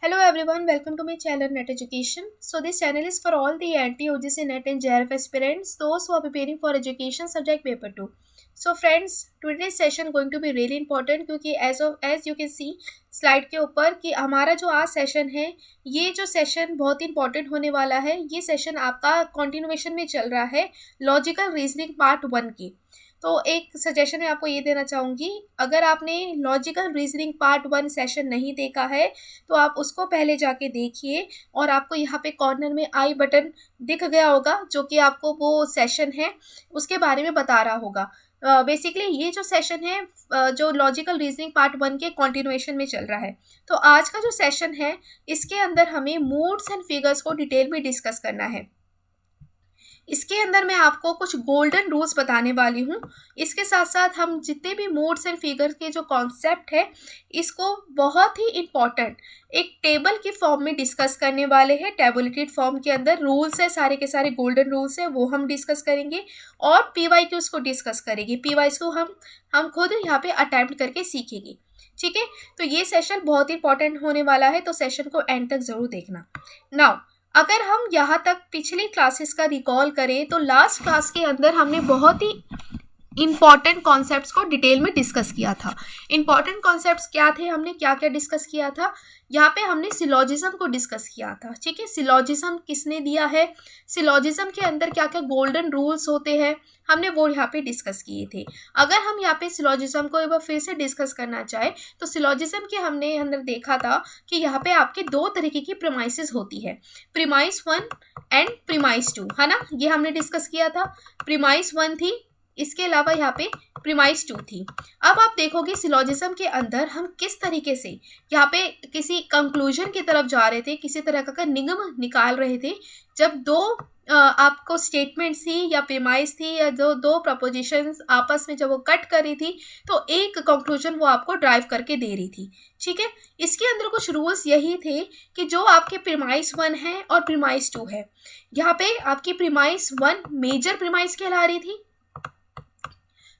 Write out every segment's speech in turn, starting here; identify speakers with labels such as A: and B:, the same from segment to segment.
A: Hello everyone, welcome to my channel Net Education. So this channel is for all the NT, Net and JRF aspirants, those who are preparing for education subject paper 2. So friends, today's session going to be really important क्योंकि as you can see slide के ऊपर कि हमारा जो आज session है, ये जो सेशन बहुत इंपॉर्टेंट होने वाला है। ये सेशन आपका कंटिन्यूएशन में चल रहा है लॉजिकल रीजनिंग पार्ट 1 की। तो एक सजेशन मैं आपको ये देना चाहूँगी, अगर आपने लॉजिकल रीजनिंग पार्ट 1 सेशन नहीं देखा है तो आप उसको पहले जाके देखिए और आपको यहाँ पे कॉर्नर में आई बटन दिख गया होगा जो कि आपको वो सेशन है उसके बारे में बता रहा होगा। बेसिकली ये जो सेशन है जो लॉजिकल रीजनिंग पार्ट 1 के कंटिन्यूएशन में चल रहा है। तो आज का जो सेशन है इसके अंदर हमें मूड्स एंड फिगर्स को डिटेल में डिस्कस करना है। इसके अंदर मैं आपको कुछ गोल्डन रूल्स बताने वाली हूँ। इसके साथ साथ हम जितने भी मूड्स एंड फिगर के जो कॉन्सेप्ट है इसको बहुत ही इम्पॉर्टेंट एक टेबल की फॉर्म में डिस्कस करने वाले हैं। टेबुलेटेड फॉर्म के अंदर रूल्स है, सारे के सारे गोल्डन रूल्स है, वो हम डिस्कस करेंगे और PYQs को डिस्कस करेंगे। PYQs को हम खुद यहाँ पे अटेम्प्ट करके सीखेंगे। ठीक है, तो ये सेशन बहुत इंपॉर्टेंट होने वाला है, तो सेशन को एंड तक ज़रूर देखना। नाउ अगर हम यहाँ तक पिछली क्लासेस का रिकॉल करें तो लास्ट क्लास के अंदर हमने बहुत ही इंपॉर्टेंट कॉन्सेप्ट्स को डिटेल में डिस्कस किया था। इंपॉर्टेंट कॉन्सेप्ट्स क्या थे, हमने क्या क्या डिस्कस किया था? यहाँ पे हमने सिलॉजिज्म को डिस्कस किया था। ठीक है, सिलॉजिज्म किसने दिया है, सिलॉजिज्म के अंदर क्या क्या गोल्डन रूल्स होते हैं, हमने वो यहाँ पे डिस्कस किए थे। अगर हम यहाँ पे सिलॉजिज्म को एक बार फिर से डिस्कस करना चाहे तो सिलॉजिज्म के हमने अंदर देखा था कि यहाँ पे आपके दो तरीके की प्रीमाइसेस होती है, प्रीमाइस 1 एंड प्रीमाइस 2, है ना। ये हमने डिस्कस किया था। प्रीमाइस 1 थी, इसके अलावा यहाँ पे प्रीमाइस 2 थी। अब आप देखोगे सिलॉजिज्म के अंदर हम किस तरीके से यहाँ पे किसी कंक्लूजन की तरफ जा रहे थे, किसी तरह का निगम निकाल रहे थे। जब दो आपको स्टेटमेंट्स थी या प्रीमाइस थी या जो दो प्रपोजिशंस आपस में जब वो कट कर रही थी तो एक कंक्लूजन वो आपको ड्राइव करके दे रही थी। ठीक है, इसके अंदर कुछ रूल्स यही थे कि जो आपके प्रीमाइस 1 है और प्रीमाइस 2 है, यहाँ पे आपकी प्रीमाइस 1 मेजर प्रीमाइस कहला रही थी,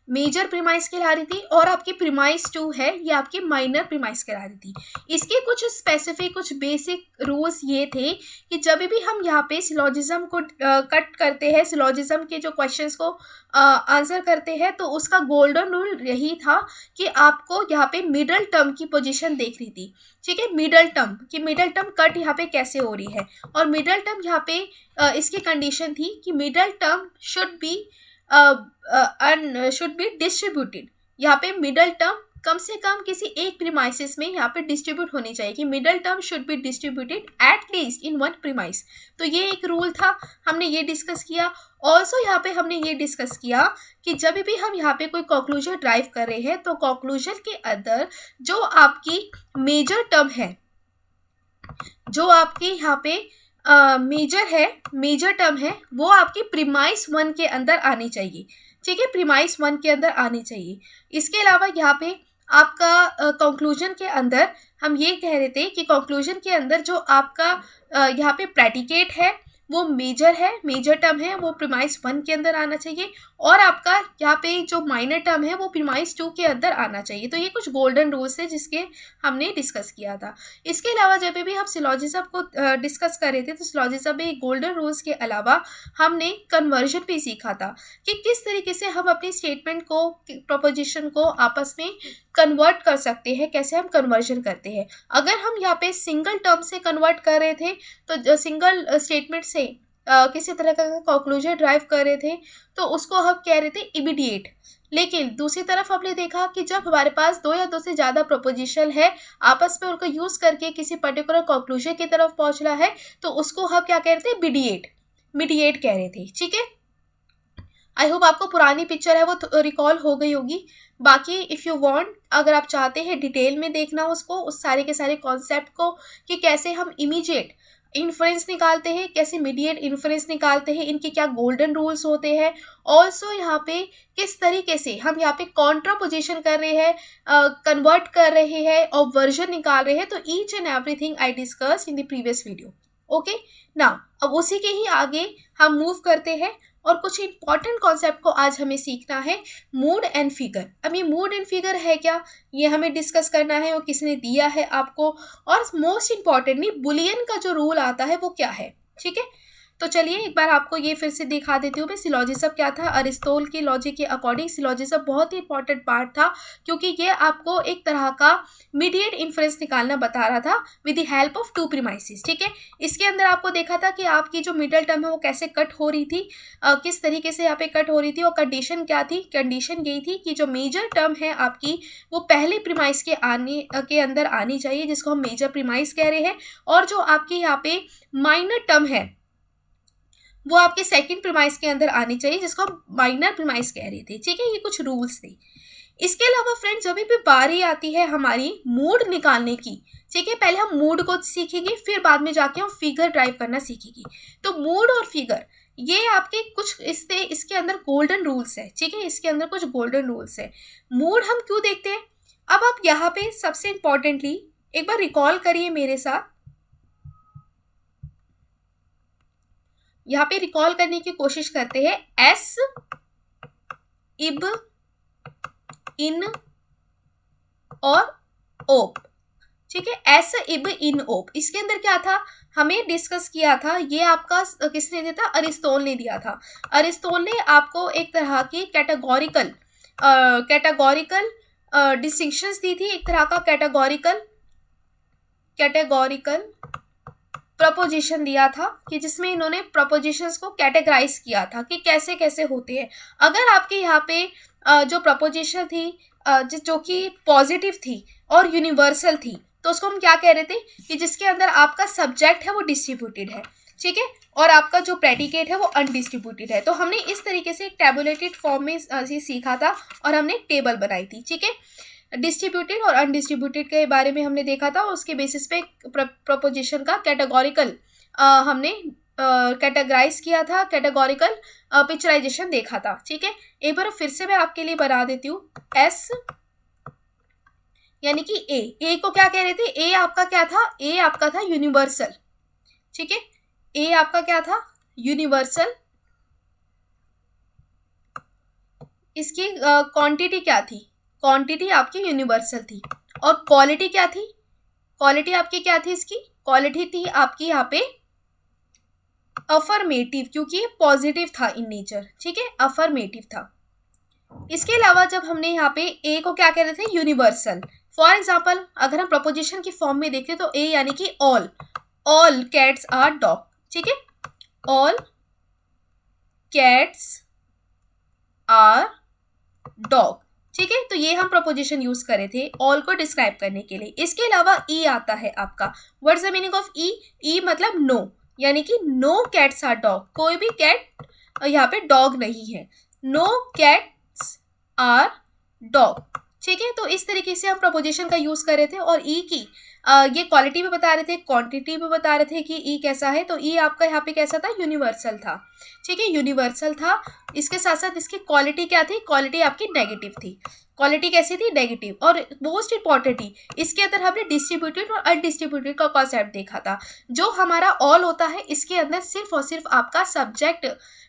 A: मेजर प्रीमाइस कहला रही थी, और आपकी प्रीमाइस 2 है ये आपकी माइनर प्रीमाइस कहला रही थी। इसके कुछ स्पेसिफिक कुछ बेसिक रूल्स ये थे कि जब भी हम यहाँ पे सिलॉजिज्म को कट करते हैं, सिलॉजिज्म के जो क्वेश्चंस को आंसर करते हैं, तो उसका गोल्डन रूल यही था कि आपको यहाँ पे मिडल टर्म की पोजीशन देख रही थी। ठीक है, मिडल टर्म कि मिडल टर्म कट यहाँ पे कैसे हो रही है, और मिडल टर्म यहाँ पे इसकी कंडीशन थी कि middle term should be distributed. यहाँ पे मिडल टर्म कम से कम किसी एक प्रीमाइसिस में यहाँ पे डिस्ट्रीब्यूट होनी चाहिए कि middle term should be distributed at least in 1 premise. तो ये एक रूल था, हमने ये डिस्कस किया। ऑल्सो यहाँ पे हमने ये डिस्कस किया कि जब भी हम यहाँ पे कोई कंक्लूजन ड्राइव कर रहे हैं तो कंक्लूजन के अंदर जो आपकी मेजर टर्म है, जो आपकी यहाँ पे मेजर टर्म है, वो आपकी प्रीमाइस 1 के अंदर आनी चाहिए। ठीक है, प्रीमाइस 1 के अंदर आनी चाहिए। इसके अलावा यहाँ पे आपका कंक्लूजन के अंदर हम ये कह रहे थे कि कंक्लूजन के अंदर जो आपका यहाँ पे प्रेडिकेट है वो मेजर है, मेजर टर्म है, वो प्रीमाइस 1 के अंदर आना चाहिए, और आपका यहाँ पे जो माइनर टर्म है वो प्रीमाइस 2 के अंदर आना चाहिए। तो ये कुछ गोल्डन रूल्स है जिसके हमने डिस्कस किया था। इसके अलावा जब भी हम सिलॉजिज्म को डिस्कस कर रहे थे तो सिलॉजिज्म में गोल्डन रूल्स के अलावा हमने कन्वर्जन भी सीखा था कि किस तरीके से हम अपनी स्टेटमेंट को, प्रोपोजिशन को आपस में कन्वर्ट कर सकते हैं, कैसे हम कन्वर्जन करते हैं। अगर हम यहाँ पे सिंगल टर्म से कन्वर्ट कर रहे थे तो सिंगल स्टेटमेंट से किसी तरह का कंक्लूजन ड्राइव कर रहे थे तो उसको हम कह रहे थे इमीडिएट। लेकिन दूसरी तरफ हमने देखा कि जब हमारे पास दो या दो से ज़्यादा प्रपोजिशन है, आपस में उनको यूज़ करके किसी पर्टिकुलर कंक्लूजन की तरफ पहुंचना है तो उसको हम क्या कह रहे थे, मीडिएट कह रहे थे। ठीक है, आई होप आपको पुरानी पिक्चर है वो रिकॉल हो गई होगी। बाकी इफ़ यू वांट, अगर आप चाहते हैं डिटेल में देखना उसको, उस सारे के सारे कॉन्सेप्ट को कि कैसे हम इमीडिएट इन्फ्रेंस निकालते हैं, कैसे मीडिएट इन्फ्रेंस निकालते हैं, इनके क्या गोल्डन रूल्स होते हैं, ऑल्सो यहाँ पे किस तरीके से हम यहाँ पे कॉन्ट्रापोजिशन कर रहे हैं, कन्वर्ट कर रहे हैं और वर्जन निकाल रहे हैं। तो each and everything I discuss in the previous video. Okay, now अब उसी के ही आगे हम मूव करते हैं और कुछ इंपॉर्टेंट कॉन्सेप्ट को आज हमें सीखना है, मूड एंड फिगर। अब ये मूड एंड फिगर है क्या, ये हमें डिस्कस करना है, और किसने दिया है आपको, और मोस्ट इंपॉर्टेंटली बुलियन का जो रूल आता है वो क्या है। ठीक है, तो चलिए एक बार आपको ये फिर से दिखा देती हूँ मैं सिलॉजिज्म क्या था। अरिस्टोल की लॉजिक के अकॉर्डिंग सिलॉजिज्म बहुत ही इंपॉर्टेंट पार्ट था, क्योंकि ये आपको एक तरह का मीडिएट इन्फरेंस निकालना बता रहा था with the help of two premises. ठीक है, इसके अंदर आपको देखा था कि आपकी जो मिडल टर्म है वो कैसे कट हो रही थी, किस तरीके से यहाँ पे कट हो रही थी, और कंडीशन क्या थी, कंडीशन यही थी कि जो मेजर टर्म है आपकी वो पहले प्रीमाइस के अंदर आनी चाहिए, जिसको हम मेजर प्रीमाइस कह रहे हैं, और जो आपकी यहाँ पे माइनर टर्म है वो आपके सेकंड प्रीमाइस के अंदर आनी चाहिए, जिसको हम माइनर प्रीमाइस कह रहे थे। ठीक है, ये कुछ रूल्स थे। इसके अलावा फ्रेंड्स जब भी बारी आती है हमारी मूड निकालने की, ठीक है, पहले हम मूड को सीखेंगे, फिर बाद में जाके हम फिगर ड्राइव करना सीखेंगे। तो मूड और फिगर ये आपके कुछ इसके अंदर गोल्डन रूल्स है। ठीक है, इसके अंदर कुछ गोल्डन रूल्स है। मूड हम क्यों देखते हैं, अब आप यहाँ पे सबसे इंपॉर्टेंटली एक बार रिकॉल करिए मेरे साथ, यहाँ पे रिकॉल करने की कोशिश करते हैं। एस इब इन और ओप। ठीक है, एस इब इन ओप, इसके अंदर क्या था हमें डिस्कस किया था, ये आपका किसने दिया था, अरिस्टोल ने दिया था। अरिस्टोल ने आपको एक तरह की कैटेगोरिकल डिस्टिंक्शंस दी थी, एक तरह का कैटेगोरिकल प्रपोजिशन दिया था, कि जिसमें इन्होंने प्रपोजिशंस को कैटेगराइज किया था कि कैसे कैसे होते हैं। अगर आपके यहाँ पे जो प्रपोजिशन थी जो कि पॉजिटिव थी और यूनिवर्सल थी, तो उसको हम क्या कह रहे थे कि जिसके अंदर आपका सब्जेक्ट है वो डिस्ट्रीब्यूटेड है। ठीक है, और आपका जो प्रेडिकेट है वो अनडिस्ट्रीब्यूटेड है। तो हमने इस तरीके से एक टेबुलेटेड फॉर्म में सीखा था, और हमने एक टेबल बनाई थी। ठीक है, डिस्ट्रीब्यूटेड और अनडिस्ट्रीब्यूटेड के बारे में हमने देखा था, और उसके बेसिस पे प्रपोजिशन का कैटेगोरिकल हमने कैटेगराइज किया था, कैटेगोरिकल पिक्चराइजेशन देखा था। ठीक है, एक बार फिर से मैं आपके लिए बना देती हूँ। एस यानी कि ए को क्या कह रहे थे, ए आपका क्या था, ए आपका था यूनिवर्सल। ठीक है, ए आपका क्या था, यूनिवर्सल। इसकी क्वांटिटी क्या थी, क्वांटिटी आपकी यूनिवर्सल थी। और क्वालिटी क्या थी, क्वालिटी आपकी क्या थी, इसकी क्वालिटी थी आपकी यहाँ पे अफर्मेटिव, क्योंकि ये पॉजिटिव था इन नेचर। ठीक है, अफर्मेटिव था। इसके अलावा जब हमने यहाँ पे ए को क्या कह रहे थे, यूनिवर्सल। फॉर एग्जाम्पल अगर हम प्रपोजिशन की फॉर्म में देखें तो ए यानी कि ऑल कैट्स आर डॉग। ठीक है, ऑल कैट्स आर डॉग। ठीक है, तो ये हम प्रपोजिशन यूज करे थे ऑल को डिस्क्राइब करने के लिए। इसके अलावा ई आता है आपका। What is the meaning of E, E मतलब नो, यानी कि नो कैट्स आर डॉग, कोई भी कैट यहाँ पे डॉग नहीं है, नो कैट्स आर डॉग। ठीक है, तो इस तरीके से हम प्रपोजिशन का यूज कर रहे थे। और ई की ये क्वालिटी भी बता रहे थे, क्वांटिटी भी बता रहे थे कि ई कैसा है। तो ई आपका यहाँ पे कैसा था, यूनिवर्सल था। ठीक है, यूनिवर्सल था। इसके साथ साथ इसकी क्वालिटी क्या थी, क्वालिटी आपकी नेगेटिव थी। क्वालिटी कैसी थी, नेगेटिव। और मोस्ट इंपॉर्टेंटली इसके अंदर हमने डिस्ट्रीब्यूटेड और अनडिस्ट्रीब्यूटेड का कॉन्सेप्ट देखा था। जो हमारा ऑल होता है इसके अंदर सिर्फ और सिर्फ आपका सब्जेक्ट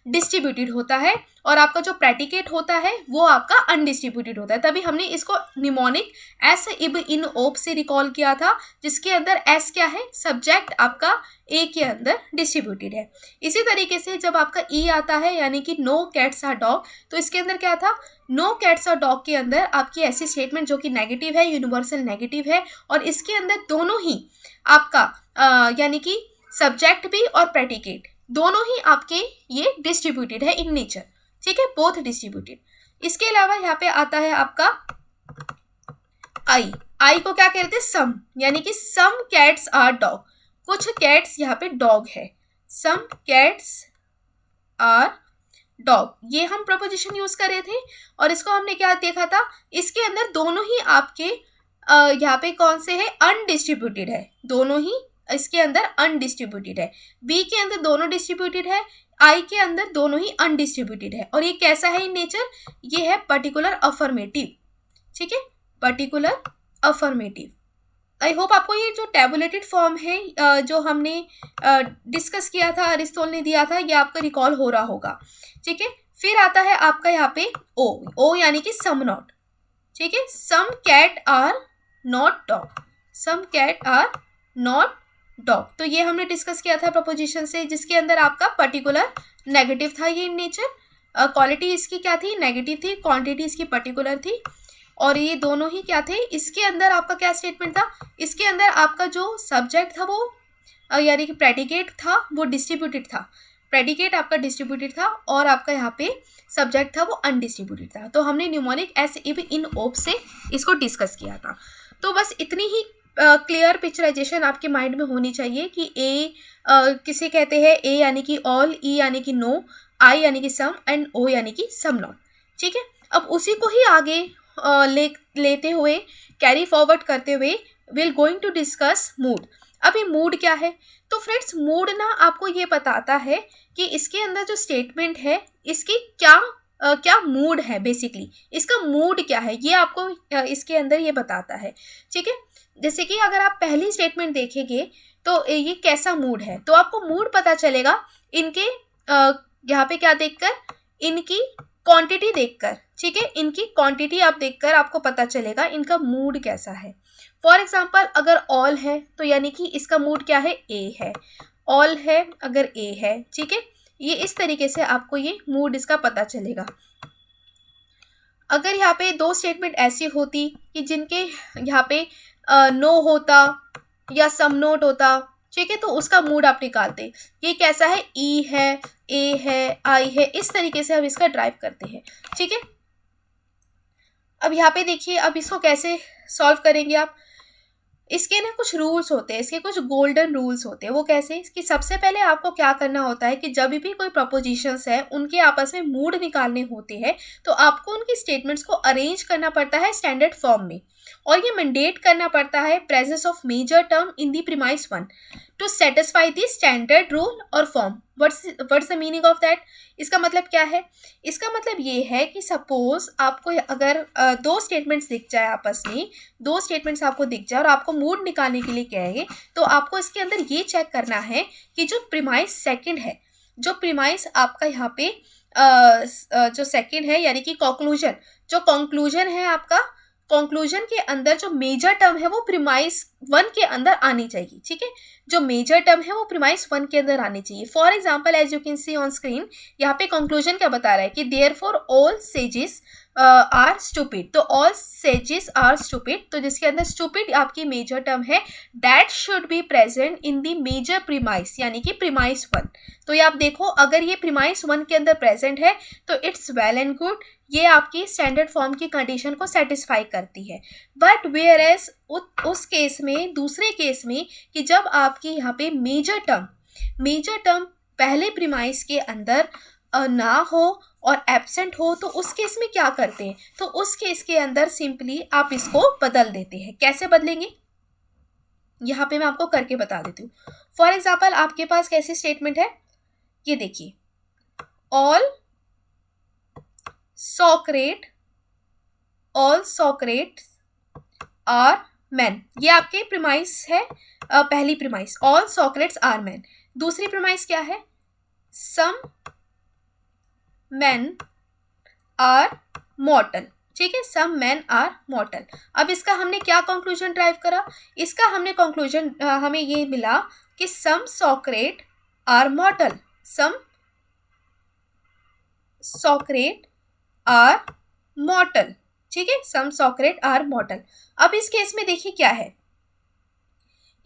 A: डिस्ट्रीब्यूटेड होता है, और आपका जो प्रेडिकेट होता है वो आपका अनडिस्ट्रीब्यूटेड होता है। तभी हमने इसको निमोनिक एस इब इन ओप से रिकॉल किया था, जिसके अंदर एस क्या है, सब्जेक्ट आपका ए के अंदर डिस्ट्रीब्यूटेड है। इसी तरीके से जब आपका ई आता है यानी कि नो कैट्स आर डॉग, तो इसके अंदर क्या था, नो कैट्स आर डॉग के अंदर आपकी ऐसी स्टेटमेंट जो कि नेगेटिव है, यूनिवर्सल नेगेटिव है, और इसके अंदर दोनों ही आपका यानी कि सब्जेक्ट भी और प्रेडिकेट दोनों ही आपके ये डिस्ट्रीब्यूटेड है इन नेचर। ठीक है, बोथ डिस्ट्रीब्यूटेड। इसके अलावा यहाँ पे आता है आपका आई को क्या कहते हैं, सम, यानी कि सम कैट्स आर डॉग, कुछ कैट्स यहाँ पे डॉग है, सम कैट्स आर डॉग। ये हम प्रपोजिशन यूज कर रहे थे, और इसको हमने क्या देखा था, इसके अंदर दोनों ही आपके यहाँ पे कौन से है, अनडिस्ट्रीब्यूटेड है, दोनों ही इसके अंदर अनडिस्ट्रीब्यूटेड है। बी के अंदर दोनों डिस्ट्रीब्यूटेड है, आई के अंदर दोनों ही अनडिस्ट्रीब्यूटेड है। और ये कैसा है इन नेचर, ये है पर्टिकुलर अफर्मेटिव। ठीक है, पर्टिकुलर अफर्मेटिव। आई होप आपको ये जो टैबुलेटेड फॉर्म है जो हमने डिस्कस किया था, अरिस्टोटल ने दिया था, ये आपका रिकॉल हो रहा होगा। ठीक है, फिर आता है आपका यहाँ पे ओ यानी कि सम नॉट। ठीक है, some cat are not dog, some cat are not dog. तो ये हमने डिस्कस किया था प्रपोजिशन से, जिसके अंदर आपका पर्टिकुलर नेगेटिव था ये इन नेचर, क्वालिटी इसकी क्या थी, नेगेटिव थी, क्वांटिटी इसकी पर्टिकुलर थी, और ये दोनों ही क्या थे। इसके अंदर आपका क्या स्टेटमेंट था, इसके अंदर आपका जो सब्जेक्ट था वो यानी कि प्रेडिकेट था वो डिस्ट्रीब्यूटेड था, प्रेडिकेट आपका डिस्ट्रीब्यूटेड था, और आपका यहाँ पे सब्जेक्ट था वो अनडिस्ट्रीब्यूटेड था। तो हमने न्यूमोनिक एस इव इन ओप से इसको डिस्कस किया था। तो बस इतनी ही क्लियर पिक्चराइजेशन आपके माइंड में होनी चाहिए कि ए किसे कहते हैं, ए यानी कि ऑल, ई यानी कि नो, आई यानी कि सम, एंड ओ यानी कि सम नॉट। ठीक है, अब उसी को ही आगे लेते हुए, कैरी फॉरवर्ड करते हुए, will going to discuss mood. अभी मूड क्या है, तो फ्रेंड्स मूड ना आपको ये बताता है कि इसके अंदर जो स्टेटमेंट है इसकी क्या मूड है, बेसिकली इसका मूड क्या है, ये आपको इसके अंदर ये बताता है। ठीक है, जैसे कि अगर आप पहली स्टेटमेंट देखेंगे तो ये कैसा मूड है, तो आपको मूड पता चलेगा इनके यहाँ पे क्या देखकर, इनकी क्वांटिटी देखकर। ठीक है, इनकी क्वांटिटी आप देखकर आपको पता चलेगा इनका मूड कैसा है। फॉर एग्जाम्पल अगर ऑल है तो यानी कि इसका मूड क्या है, ए है, ऑल है अगर ए है। ठीक है, ये इस तरीके से आपको ये मूड इसका पता चलेगा। अगर यहाँ पे दो स्टेटमेंट ऐसी होती कि जिनके यहाँ पे नो होता या सम नोट होता, ठीक है, तो उसका मूड आप निकालते। ये कैसा है, ई है, ए है, आई है, इस तरीके से हम इसका ड्राइव करते हैं। ठीक है, अब यहाँ पे देखिए, अब इसको कैसे सॉल्व करेंगे आप। इसके ना कुछ रूल्स होते हैं, इसके कुछ गोल्डन रूल्स होते हैं। वो कैसे कि सबसे पहले आपको क्या करना होता है कि जब भी कोई प्रपोजिशंस है उनके आपस में मूड निकालने होते हैं तो आपको उनकी स्टेटमेंट्स को अरेंज करना पड़ता है स्टैंडर्ड फॉर्म में, और ये मैंडेट करना पड़ता है presence of major term in the premise one to satisfy the standard rule और form. What's the meaning of that, इसका मतलब क्या है, इसका मतलब ये है कि सपोज आपको अगर दो स्टेटमेंट्स दिख जाए आपस में, दो स्टेटमेंट्स आपको दिख जाए और आपको मूड निकालने के लिए कहेंगे, तो आपको इसके अंदर ये चेक करना है कि जो प्रीमाइस सेकंड है, जो प्रीमाइस आपका यहाँ पे जो सेकंड है यानी कि कंक्लूजन, जो कंक्लूजन है आपका, कंक्लूजन के अंदर जो मेजर टर्म है वो प्रीमाइस वन के अंदर आनी चाहिए। ठीक है, जो मेजर टर्म है वो प्रीमाइस वन के अंदर आनी चाहिए। For example as you can see on screen, यहाँ पे कंक्लूजन क्या बता रहा है कि therefore all sages are stupid, तो ऑल सेजेस आर स्टूपिड, तो जिसके अंदर स्टूपिड आपकी मेजर टर्म है, that should be present in the major premise यानी कि प्रीमाइस वन। तो ये आप देखो, अगर ये प्रीमाइस वन के अंदर प्रेजेंट है तो इट्स वेल एंड गुड, ये आपकी स्टैंडर्ड फॉर्म की कंडीशन को सेटिस्फाई करती है। बट वेयर एज उस केस में, दूसरे केस में, कि जब आपकी यहाँ पे मेजर टर्म पहले प्रीमाइस के अंदर ना हो और एब्सेंट हो, तो उस केस में क्या करते हैं, तो उस केस के अंदर सिंपली आप इसको बदल देते हैं। कैसे बदलेंगे, यहाँ पे मैं आपको करके बता देती हूँ। फॉर एग्जाम्पल आपके पास कैसी स्टेटमेंट है, ये देखिए, ऑल सॉक्रेट्स आर मैन, ये आपके प्रीमाइस है, पहली premise all Socrates are man. दूसरी प्रीमाइस क्या है, सम मैन आर मॉर्टल। ठीक है, सम मैन आर मॉर्टल। अब इसका हमने क्या कंक्लूजन ड्राइव करा, इसका हमने कंक्लूजन हमें ये मिला कि सम सॉक्रेट आर मॉर्टल, सम सॉक्रेट आर मॉर्टल। ठीक है, सम सॉक्रेट आर मॉर्टल। अब इस केस में देखिए क्या है,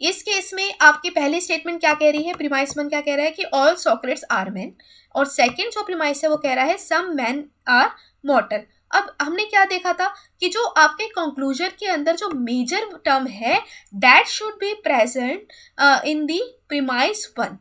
A: इस केस में आपकी पहली स्टेटमेंट क्या कह रही है, प्रीमाइस वन क्या कह रहा है कि ऑल सॉक्रेट्स आर मैन, और सेकंड जो प्रीमाइस है वो कह रहा है सम मैन आर मॉर्टल। अब हमने क्या देखा था कि जो आपके कंक्लूजन के अंदर जो मेजर टर्म है that should be present in the premise one,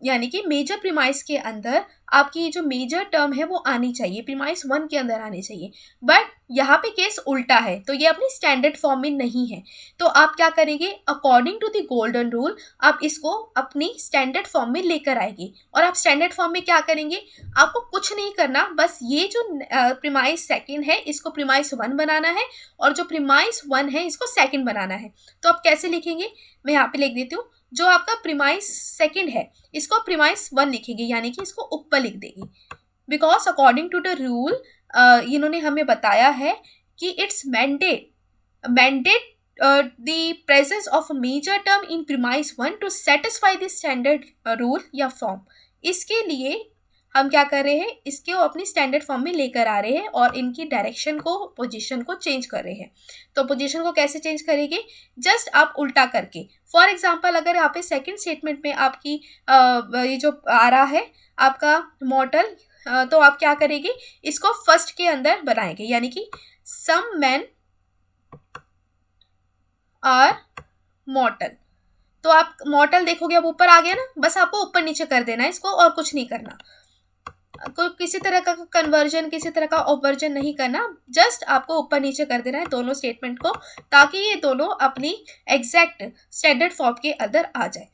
A: यानी कि मेजर प्रीमाइस के अंदर आपकी जो मेजर टर्म है वो आनी चाहिए, प्रीमाइस 1 के अंदर आनी चाहिए। बट यहाँ पे केस उल्टा है, तो ये अपनी स्टैंडर्ड फॉर्म में नहीं है। तो आप क्या करेंगे, according to the golden rule आप इसको अपनी स्टैंडर्ड फॉर्म में लेकर आएंगे। और आप स्टैंडर्ड फॉर्म में क्या करेंगे, आपको कुछ नहीं करना, बस ये जो प्रीमाइस सेकंड है इसको प्रीमाइस 1 बनाना है, और जो प्रीमाइस 1 है इसको सेकंड बनाना है। तो आप कैसे लिखेंगे, मैं यहाँ पे लिख देती हूँ। जो आपका प्रीमाइस सेकंड है इसको प्रीमाइस 1 लिखेंगे, यानी कि इसको ऊपर लिख देगी। Because according to the rule इन्होंने हमें बताया है कि it's mandate the presence of a major term in premise 1 to satisfy the standard rule या फॉर्म। इसके लिए हम क्या कर रहे हैं, इसके वो अपनी स्टैंडर्ड फॉर्म में लेकर आ रहे हैं और इनकी डायरेक्शन को, पोजीशन को चेंज कर रहे हैं। तो पोजीशन को कैसे चेंज करेंगे, जस्ट आप उल्टा करके। फॉर एग्जांपल अगर यहाँ पे सेकंड स्टेटमेंट में आपकी ये जो आ रहा है आपका मॉडल, तो आप क्या करेंगे, इसको फर्स्ट के अंदर बनाएंगे, यानी कि सम मैन आर मॉर्टल। तो आप मॉर्टल देखोगे अब ऊपर आ गया ना, बस आपको ऊपर नीचे कर देना है इसको और कुछ नहीं करना। कोई किसी तरह का कन्वर्जन, किसी तरह का ऑपवर्जन नहीं करना, जस्ट आपको ऊपर नीचे कर देना है दोनों स्टेटमेंट को, ताकि ये दोनों अपनी एग्जैक्ट स्टैंडर्ड फॉर्म के अंदर आ जाए।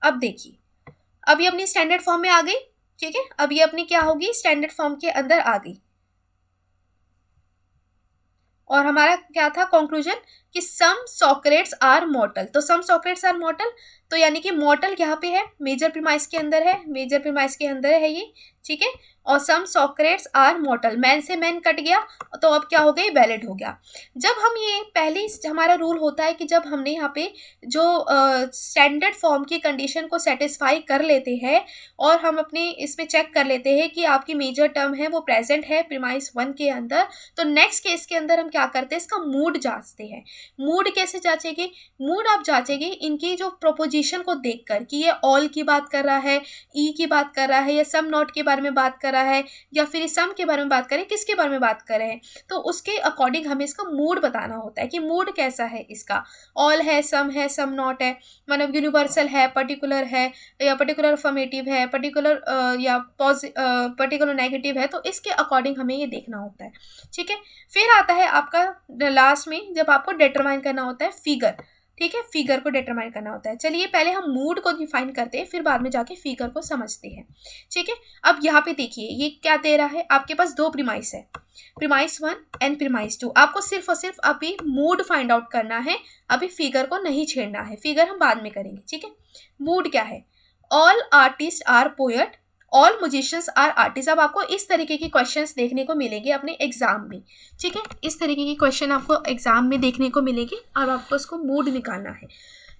A: अब देखिए, अब ये अपनी स्टैंडर्ड फॉर्म में आ गई, ठीक है। अब ये अपनी क्या होगी, स्टैंडर्ड फॉर्म के अंदर आ गई। और हमारा क्या था कंक्लूजन, कि सम सॉक्रेट्स आर मॉर्टल। तो सम सॉक्रेट्स आर मॉर्टल, तो यानी कि मॉर्टल यहाँ पे है, मेजर प्रीमाइस के अंदर है, मेजर प्रीमाइस के अंदर है ये, ठीक है। और सम सॉक्रेट्स आर मॉर्टल, मैन से मैन कट गया, तो अब क्या हो गई, वैलिड हो गया। जब हम ये पहले हमारा रूल होता है कि जब हमने यहाँ पे जो स्टैंडर्ड फॉर्म की कंडीशन को सेटिस्फाई कर लेते हैं और हम अपने इसमें चेक कर लेते हैं कि आपकी मेजर टर्म है वो प्रेजेंट है प्रीमाइस 1 के अंदर, तो नेक्स्ट केस के अंदर हम क्या करते हैं, इसका मूड जांचते हैं। मूड कैसे जांचेंगे, मूड आप जांचेंगे इनकी जो प्रोपोजिशन को देखकर कि ये ऑल की बात कर रहा है, ई की बात कर रहा है, या सम नॉट के बारे में बात कर रहा है, या फिर सम के बारे में बात करें, किसके बारे में बात कर रहे हैं। तो उसके अकॉर्डिंग हमें इसका मूड बताना होता है कि मूड कैसा है इसका, ऑल है, सम नॉट है, मतलब यूनिवर्सल है, पर्टिकुलर है, या पर्टिकुलर अफर्मेटिव है, पर्टिकुलर या पर्टिकुलर नेगेटिव है। तो इसके अकॉर्डिंग हमें ये देखना होता है, ठीक है। फिर आता है आपका लास्ट में जब आपको डिटरमाइन करना होता है फिगर, ठीक है, फिगर को डिटरमाइन करना होता है। चलिए पहले हम मूड को डिफाइन करते हैं, फिर बाद में जाके फिगर को समझते हैं, ठीक है। अब यहाँ पे देखिए ये क्या दे रहा है, आपके पास दो प्रीमाइस है, प्रीमाइस 1 एंड प्रीमाइस 2। आपको सिर्फ और सिर्फ अभी मूड फाइंड आउट करना है, अभी फिगर को नहीं छेड़ना है, फिगर हम बाद में करेंगे, ठीक है। मूड क्या है, all artist are poet, all musicians are artist. अब आपको इस तरीके के क्वेश्चंस देखने को मिलेंगे अपने एग्जाम में, ठीक है, इस तरीके के क्वेश्चन आपको एग्जाम में देखने को मिलेंगे और आपको उसको मूड निकालना है।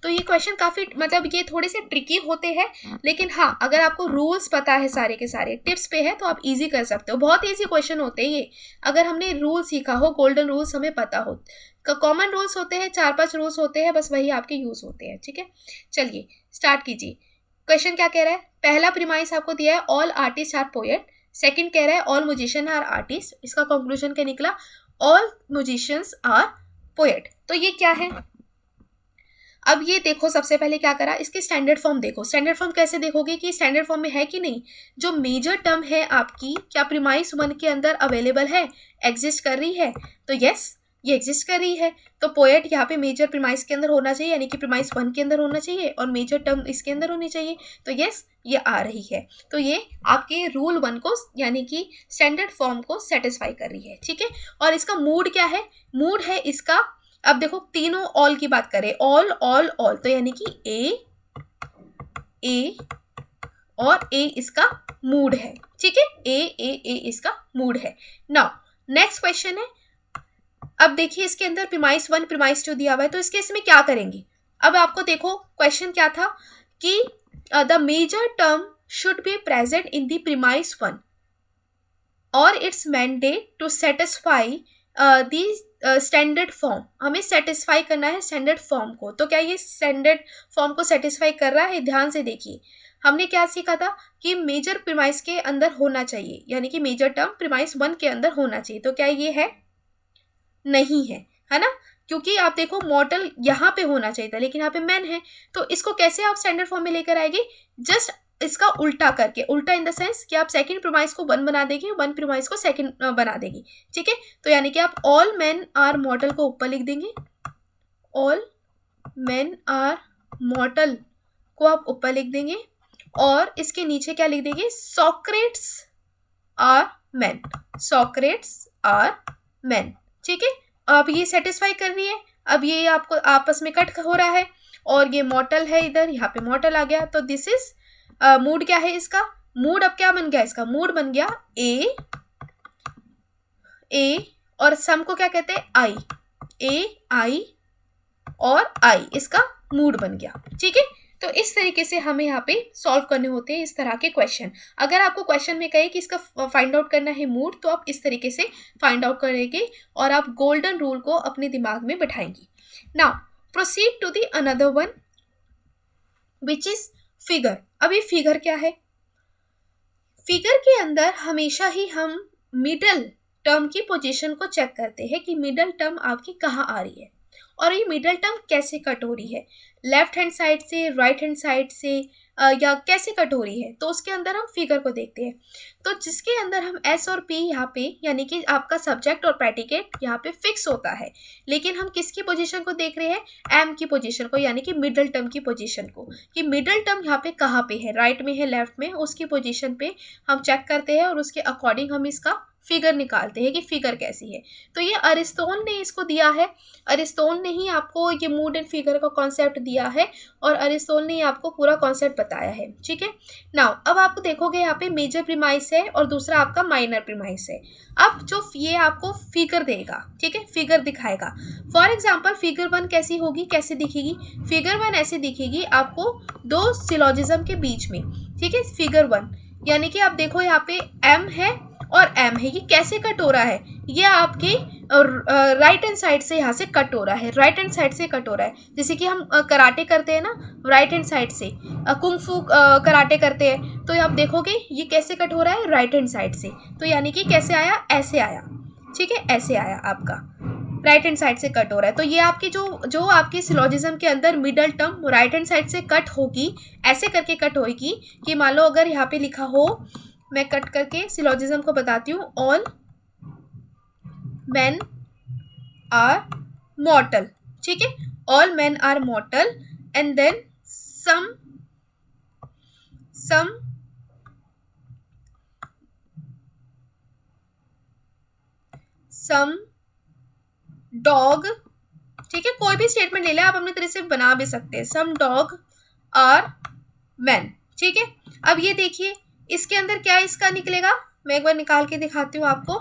A: तो ये क्वेश्चन काफ़ी मतलब ये थोड़े से ट्रिकी होते हैं, लेकिन हाँ अगर आपको रूल्स पता है सारे के सारे टिप्स पे है तो आप इजी कर सकते हो। बहुत ईजी क्वेश्चन होते हैं ये, अगर हमने रूल सीखा हो, गोल्डन रूल्स हमें पता हो। कॉमन रूल्स होते हैं, 4-5 रूल्स होते हैं, बस वही आपके यूज़ होते हैं, ठीक है। चलिए स्टार्ट कीजिए। क्वेश्चन क्या कह रहा है, पहला प्रीमाइस आपको दिया है all artist are poet, second कह रहा है ऑल म्यूजिशियन आर आर्टिस्ट, इसका कंक्लूजन क्या निकला, ऑल म्यूजिशियंस आर पोएट। तो ये क्या है, अब ये देखो सबसे पहले क्या करा, इसकी स्टैंडर्ड फॉर्म देखो। स्टैंडर्ड फॉर्म कैसे देखोगे कि स्टैंडर्ड फॉर्म में है कि नहीं, जो मेजर टर्म है आपकी क्या प्रीमाइस 1 के अंदर अवेलेबल है, एग्जिस्ट कर रही है, तो यस ये एग्जिस्ट कर रही है। तो पोएट यहाँ पे मेजर प्रीमाइस के अंदर होना चाहिए, यानी कि प्रीमाइस 1 के अंदर होना चाहिए, और मेजर टर्म इसके अंदर होनी चाहिए, तो यस ये आ रही है। तो ये आपके रूल 1 को यानी कि स्टैंडर्ड फॉर्म को सेटिस्फाई कर रही है, ठीक है। और इसका मूड क्या है, मूड है इसका, अब देखो तीनों ऑल की बात करें, ऑल ऑल ऑल, तो यानी कि ए और ए इसका मूड है, ठीक है, ए इसका मूड है। नाउ नेक्स्ट क्वेश्चन है, अब देखिए इसके अंदर प्रीमाइस 1 प्रीमाइस 2 दिया हुआ है, तो इस केस में क्या करेंगे। अब आपको देखो क्वेश्चन क्या था कि the major term should be present in the premise 1 और it's mandate to satisfy the standard form. हमें सेटिस्फाई करना है स्टैंडर्ड फॉर्म को, तो क्या ये स्टैंडर्ड फॉर्म को सेटिस्फाई कर रहा है, ध्यान से देखिए। हमने क्या सीखा था कि मेजर प्रीमाइस के अंदर होना चाहिए, यानी कि मेजर टर्म प्रीमाइस 1 के अंदर होना चाहिए, तो क्या ये है, नहीं है, है ना। क्योंकि आप देखो मॉडल यहाँ पे होना चाहिए था लेकिन यहाँ पे मैन है, तो इसको कैसे आप स्टैंडर्ड फॉर्म में लेकर आएंगे? जस्ट इसका उल्टा करके, उल्टा इन द सेंस कि आप सेकंड प्रीमाइस को 1 बना देंगे, 1 प्रीमाइस को सेकंड बना देंगे, ठीक है। तो यानी कि आप ऑल मेन आर मॉडल को ऊपर लिख देंगे, ऑल मेन आर मॉडल को आप ऊपर लिख देंगे और इसके नीचे क्या लिख देंगे? Socrates are man, Socrates are man, ठीक है। अब ये सेटिस्फाई कर रही है, अब ये आपको आपस में कट हो रहा है और ये मॉडल है इधर, यहाँ पे मॉडल आ गया, तो दिस इज मूड क्या है इसका? मूड अब क्या बन गया इसका? मूड बन गया ए और सम को क्या कहते हैं? आई, ए आई और आई, इसका मूड बन गया, ठीक है। तो इस तरीके से हमें यहाँ पे सॉल्व करने होते हैं इस तरह के क्वेश्चन। अगर आपको क्वेश्चन में कहे कि इसका फाइंड आउट करना है मूड, तो आप इस तरीके से फाइंड आउट करेंगे और आप गोल्डन रूल को अपने दिमाग में बैठाएंगे। Now proceed to the another one which is figure. अब ये फिगर क्या है? फिगर के अंदर हमेशा ही हम मिडल टर्म की पोजीशन को चेक करते हैं कि मिडल टर्म आपकी कहाँ आ रही है और ये मिडल टर्म कैसे कट हो रही है, लेफ्ट हैंड साइड से, राइट हैंड साइड से, या कैसे कट हो रही है। तो उसके अंदर हम फिगर को देखते हैं। तो जिसके अंदर हम एस और पी यहाँ पे, यानी कि आपका सब्जेक्ट और प्रेडिकेट यहाँ पे फिक्स होता है, लेकिन हम किसकी पोजीशन को देख रहे हैं? एम की पोजीशन को, यानी कि मिडल टर्म की पोजीशन को, कि मिडल टर्म यहाँ पे कहाँ पे है, राइट में है, लेफ्ट में, उसकी पोजीशन पे हम चेक करते हैं और उसके अकॉर्डिंग हम इसका फिगर निकालते हैं कि फिगर कैसी है। तो ये अरिस्टोन ने इसको दिया है, अरिस्टोन ने ही आपको ये मूड एंड फिगर का कॉन्सेप्ट दिया है और अरिस्टोन ने आपको पूरा कॉन्सेप्ट बताया है, ठीक है। नाउ अब आप देखोगे यहाँ पे मेजर प्रीमाइस है और दूसरा आपका माइनर प्रीमाइस है। अब जो ये आपको फिगर देगा, ठीक है, फिगर दिखाएगा। फॉर एग्जाम्पल फिगर 1 कैसी होगी, कैसे दिखेगी? फिगर 1 ऐसे दिखेगी आपको दो सिलोजिज्म के बीच में, ठीक है। फिगर 1 यानी कि आप देखो यहाँ पे एम है और एम है, ये कैसे कट हो रहा है? ये आपके राइट हैंड साइड से यहाँ से कट हो रहा है, राइट हैंड साइड से कट हो रहा है। जैसे कि हम कराटे करते हैं ना, राइट हैंड साइड से कुंग फू कराटे करते हैं, तो आप देखोगे ये कैसे कट हो रहा है? राइट हैंड साइड से। तो यानी कि कैसे आया? ऐसे आया, ठीक है, ऐसे आया, आपका राइट हैंड साइड से कट हो रहा है। तो ये आपकी जो आपकी सिलोजिज्म के अंदर middle term right hand side से कट होगी, ऐसे करके कट होगी कि मान लो अगर यहाँ पे लिखा हो, मैं कट करके सिलोजिज्म को बताती हूँ, ऑल मेन आर मॉर्टल, ठीक है, all men are mortal and then some dog, ठीक है, कोई भी स्टेटमेंट ले ले आप, अपनी तरह से बना भी सकते हैं, सम डॉग आर मैन, ठीक है। अब ये देखिए इसके अंदर क्या इसका निकलेगा, मैं एक बार निकाल के दिखाती हूँ आपको।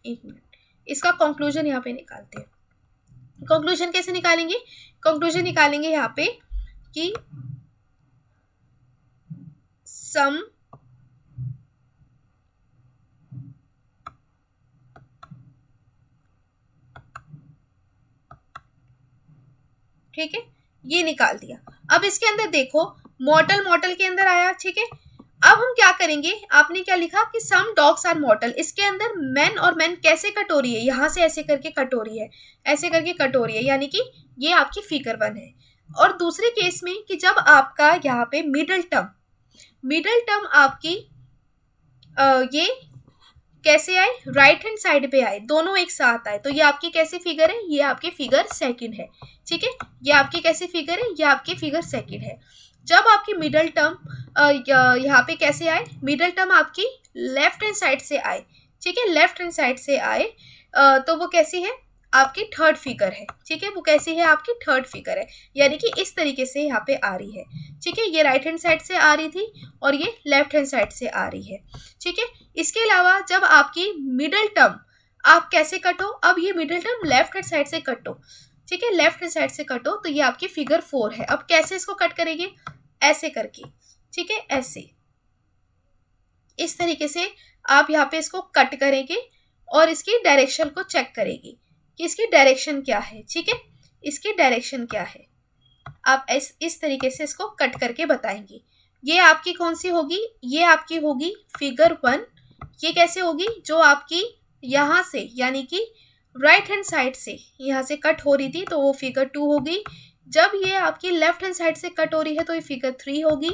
A: एक मिनट, इसका कंक्लूजन यहाँ पे निकालते हैं। कंक्लूजन कैसे निकालेंगे? कंक्लूजन निकालेंगे यहाँ पे कि सम ठीक है, ये निकाल दिया। अब इसके अंदर देखो मॉर्टल के अंदर आया, ठीक है। अब हम क्या करेंगे, आपने क्या लिखा कि सम डॉग्स आर मॉर्टल, इसके अंदर मैन और मैन कैसे कट हो रही है? यहाँ से ऐसे करके कट हो रही है, ऐसे करके कट हो रही है, यानी कि ये आपकी फिगर 1 है। और दूसरे केस में कि जब आपका यहाँ पे मिडल टर्म आपकी ये कैसे आए? राइट हैंड साइड पे आए, दोनों एक साथ आए, तो ये आपकी कैसी फिगर है? ये आपकी फिगर 2 है, ठीक है। ये आपकी कैसी फिगर है? ये आपकी फिगर 2 है। जब आपकी मिडल टर्म यहाँ पे कैसे आए? मिडल टर्म आपकी लेफ्ट हैंड साइड से आए, ठीक है, लेफ्ट हैंड साइड से आए, तो वो कैसी है? आपकी 3rd फिगर है, ठीक है, वो कैसी है? आपकी 3rd फिगर है, यानी कि इस तरीके से यहाँ पे आ रही है, ठीक है। ये राइट हैंड साइड से आ रही थी और ये लेफ्ट हैंड साइड से आ रही है, ठीक है। इसके अलावा जब आपकी मिडल टर्म आप कैसे कटो? अब ये middle term left hand side से कटो, ठीक है, लेफ्ट हैंड साइड से कटो, तो ये आपकी फिगर 4 है। अब कैसे इसको कट करेंगे? ऐसे करके, ठीक है, ऐसे, इस तरीके से आप यहाँ पे इसको कट करेंगे और इसकी डायरेक्शन को चेक करेंगे कि इसकी डायरेक्शन क्या है, ठीक है, इसकी डायरेक्शन क्या है। आप इस तरीके से इसको कट करके बताएंगे। ये आपकी कौन सी होगी? ये आपकी होगी फिगर 1। ये कैसे होगी? जो आपकी यहाँ से यानी कि राइट हैंड साइड से यहाँ से कट हो रही थी तो वो फिगर 2 होगी। जब ये आपकी लेफ्ट हैंड साइड से कट हो रही है तो ये फिगर 3 होगी।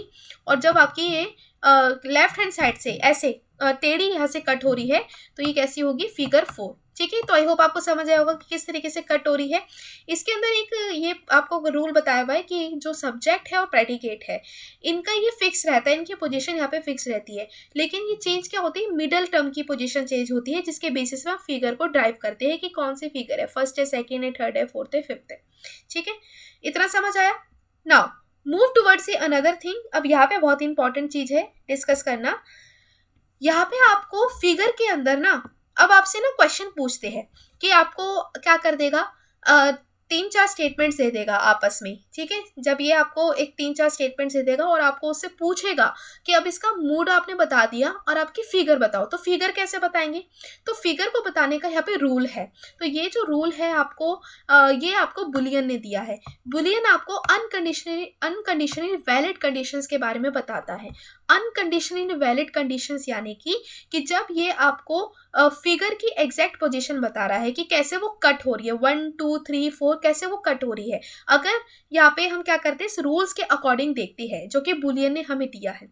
A: और जब आपकी ये लेफ्ट हैंड साइड से ऐसे टेढ़ी यहाँ से कट हो रही है तो ये कैसी होगी, फिगर 4। ठीक है, तो आई होप आपको समझ आया होगा कि किस तरीके से कट हो रही है। इसके अंदर एक ये आपको रूल बताया हुआ है कि जो सब्जेक्ट है और प्रेडिकेट है इनका ये फिक्स रहता है, इनकी पोजीशन यहाँ पे फिक्स रहती है। लेकिन ये चेंज क्या होती है, मिडल टर्म की पोजीशन चेंज होती है, जिसके बेसिस में आप फिगर को ड्राइव करते हैं कि कौन सी फिगर है, फर्स्ट है, सेकेंड है, थर्ड है, फोर्थ है, फिफ्थ है। ठीक है, इतना समझ आया। Now move towards another thing. अब यहाँ पे बहुत इंपॉर्टेंट चीज है डिस्कस करना। यहाँ पे आपको फिगर के अंदर ना अब आपसे ना क्वेश्चन पूछते हैं कि आपको क्या कर देगा, 3-4 स्टेटमेंट्स दे देगा आपस में। ठीक है, जब ये आपको एक 3-4 स्टेटमेंट्स दे देगा और आपको उससे पूछेगा कि अब इसका मूड आपने बता दिया और आपकी फिगर बताओ, तो फिगर कैसे बताएंगे, तो फिगर को बताने का यहाँ पे रूल है। तो ये जो रूल है आपको ये आपको बुलियन ने दिया है। बुलियन आपको अनकंडीशनली वैलिड कंडीशंस के बारे में बताता है। अनकंडीशनली वैलिड कंडीशंस यानी कि जब ये आपको फिगर की एग्जैक्ट पोजीशन बता रहा है कि कैसे वो कट हो रही है, 1 2 3 4 कैसे वो कट हो रही है। अगर यहाँ पे हम क्या करते हैं, इस रूल्स के अकॉर्डिंग देखते हैं जो कि बुलियन ने हमें दिया है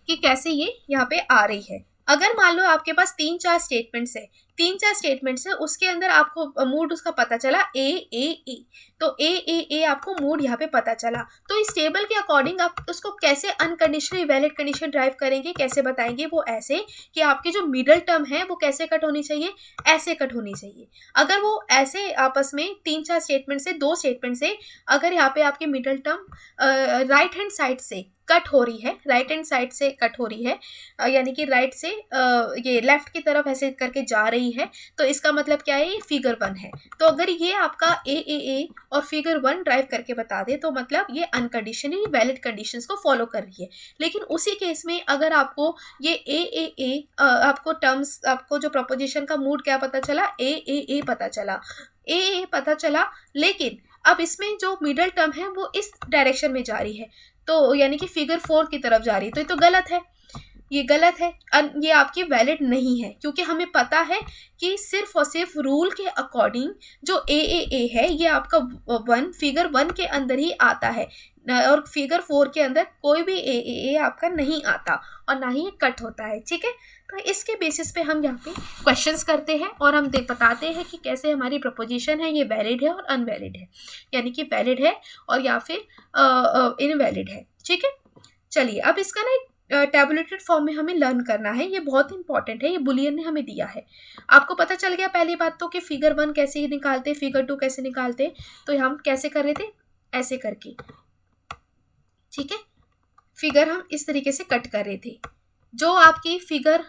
A: कि कैसे ये यहाँ पे आ रही है। अगर मान लो आपके पास 3-4 स्टेटमेंट्स है, उसके अंदर आपको मूड उसका पता चला ए ए ए, तो ए ए ए आपको मूड यहाँ पे पता चला। तो इस टेबल के अकॉर्डिंग आप उसको कैसे अनकंडीशनली वैलिड कंडीशन ड्राइव करेंगे, कैसे बताएंगे, वो ऐसे कि आपकी जो मिडल टर्म है वो कैसे कट होनी चाहिए, ऐसे कट होनी चाहिए। अगर वो ऐसे आपस में 3-4 स्टेटमेंट से 2 स्टेटमेंट से अगर यहाँ पे आपकी middle term right hand side से कट हो रही है, राइट हैंड साइड से कट हो रही है, यानी कि राइट से ये लेफ्ट की तरफ ऐसे करके जा रही है, तो इसका मतलब क्या है, ये फिगर 1 है। तो अगर ये आपका ए और फिगर 1 ड्राइव करके बता दे तो मतलब ये अनकंडीशनली वैलिड कंडीशंस को फॉलो कर रही है। लेकिन उसी केस में अगर आपको ये ए आपको टर्म्स, आपको जो प्रोपोजिशन का मूड क्या पता चला, ए पता चला, ए पता चला, लेकिन अब इसमें जो मिडल टर्म है वो इस डायरेक्शन में जा रही है, तो यानी कि फिगर 4 की तरफ जा रही है, तो ये तो गलत है, ये गलत है, ये आपकी वैलिड नहीं है। क्योंकि हमें पता है कि सिर्फ और सिर्फ रूल के अकॉर्डिंग जो ए है ये आपका फिगर 1 के अंदर ही आता है और फिगर 4 के अंदर कोई भी ए आपका नहीं आता और ना ही ये कट होता है। ठीक है, तो इसके बेसिस पे हम यहाँ पे क्वेश्चंस करते हैं और हम बताते हैं कि कैसे हमारी प्रपोजिशन है ये वैलिड है और अनवैलिड है, यानी कि वैलिड है और या फिर इनवैलिड है। ठीक है, चलिए अब इसका ना टैबुलेटेड फॉर्म में हमें लर्न करना है, ये बहुत इंपॉर्टेंट है, ये बुलियन ने हमें दिया है। आपको पता चल गया पहली बात तो कि फिगर 1 कैसे निकालते, फिगर 2 कैसे निकालते, तो हम कैसे कर रहे थे, ऐसे करके। ठीक है, फिगर हम इस तरीके से कट कर रहे थे। जो आपकी फिगर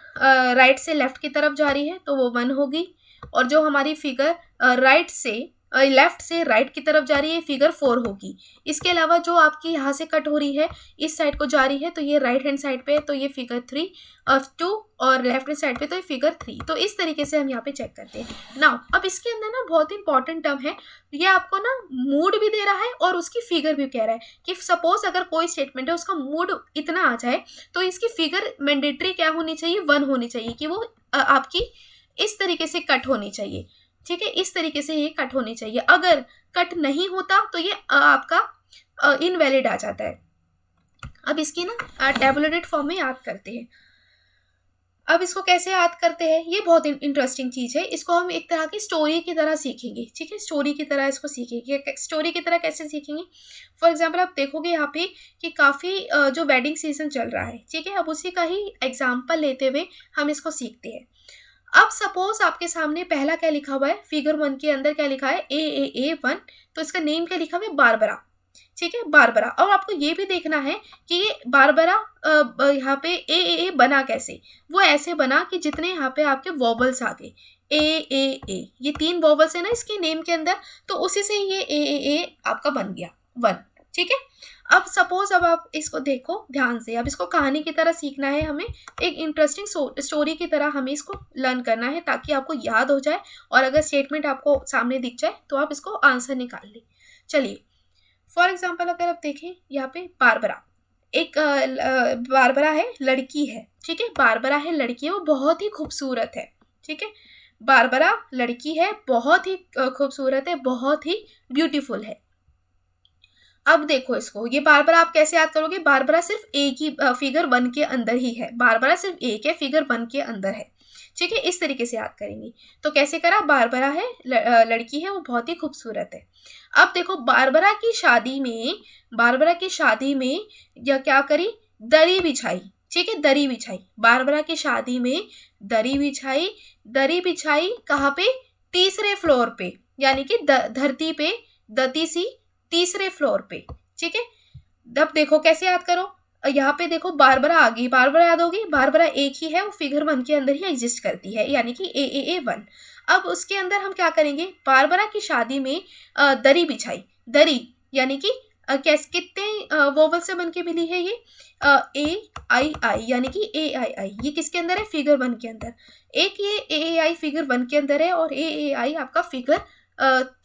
A: राइट से लेफ्ट की तरफ जा रही है तो वो 1 होगी, और जो हमारी फिगर राइट से लेफ्ट से राइट की तरफ जा रही है फिगर 4 होगी। इसके अलावा जो आपकी यहाँ से कट हो रही है इस साइड को जा रही है तो ये राइट हैंड साइड पे, तो ये फिगर 3 2 और लेफ्ट हैंड साइड पे तो ये फिगर 3। तो इस तरीके से हम यहाँ पे चेक करते हैं। नाउ अब इसके अंदर ना बहुत इंपॉर्टेंट टर्म है, ये आपको ना मूड भी दे रहा है और उसकी फिगर भी कह रहा है कि सपोज अगर कोई स्टेटमेंट है उसका मूड इतना आ जाए तो इसकी फिगर मैंडेटरी क्या होनी चाहिए, 1 होनी चाहिए, कि वो आपकी इस तरीके से कट होनी चाहिए। ठीक है, इस तरीके से ये कट होनी चाहिए। अगर कट नहीं होता तो ये आपका इनवैलिड आ जाता है। अब इसकी ना टैबुलेटेड फॉर्म में याद करते हैं। अब इसको कैसे याद करते हैं, ये बहुत इंटरेस्टिंग चीज़ है, इसको हम एक तरह की स्टोरी की तरह सीखेंगे। ठीक है, स्टोरी की तरह इसको सीखेंगे। स्टोरी की तरह कैसे सीखेंगे, फॉर एग्जाम्पल आप देखोगे यहाँ पे कि काफ़ी जो वेडिंग सीजन चल रहा है, ठीक है, अब उसी का ही एग्जाम्पल लेते हुए हम इसको सीखते हैं। अब सपोज आपके सामने पहला क्या लिखा हुआ है, फिगर 1 के अंदर क्या लिखा है, ए 1, तो इसका नेम क्या लिखा हुआ है, बारबरा। ठीक है, बारबरा। और आपको ये भी देखना है कि ये बारबरा यहाँ पे ए बना कैसे, वो ऐसे बना कि जितने यहाँ पे आपके वॉवल्स आ गए, ए ये 3 वॉवल्स है ना इसके नेम के अंदर, तो उसी से ये ए आपका बन गया 1। ठीक है, अब सपोज अब आप इसको देखो ध्यान से, अब इसको कहानी की तरह सीखना है हमें, एक इंटरेस्टिंग स्टोरी की तरह हमें इसको लर्न करना है ताकि आपको याद हो जाए और अगर स्टेटमेंट आपको सामने दिख जाए तो आप इसको आंसर निकाल लें। चलिए फॉर एग्जाम्पल अगर आप देखें यहाँ पे बारबरा, एक बारबरा है, लड़की है। ठीक है, बारबरा है, लड़की है, वो बहुत ही खूबसूरत है। ठीक है, बारबरा लड़की है, बहुत ही खूबसूरत है, बहुत ही ब्यूटीफुल है। अब देखो इसको, ये बारबरा आप कैसे याद करोगे? बारबरा सिर्फ एक ही फिगर 1 के अंदर ही है, बारबरा सिर्फ एक है, फिगर 1 के अंदर है। ठीक है, इस तरीके से याद करेंगे। तो कैसे करा? बारबरा है, लड़की है, वो बहुत ही खूबसूरत है। अब देखो बारबरा की शादी में, बारबरा की शादी में या क्या करी? दरी बिछाई। ठीक है, दरी बिछाई, बारबरा की शादी में दरी बिछाई। दरी बिछाई कहाँ पे? तीसरे फ्लोर पे, यानी कि धरती पे, दती सी तीसरे फ्लोर पे। ठीक है, अब देखो कैसे याद करो। यहाँ पे देखो बारबरा आ गई, बारबरा याद होगी, बारबरा एक ही है, वो फिगर 1 के अंदर ही एग्जिस्ट करती है, यानी कि AAA1। अब उसके अंदर हम क्या करेंगे? बारबरा की शादी में दरी बिछाई। दरी यानी कि कैसे, कितने वोवल से बन के मिली है ये? AII, यानी कि AII। ये किसके अंदर है? फिगर 1 के अंदर। एक ये AAI फिगर 1 के अंदर है और AAI आपका फिगर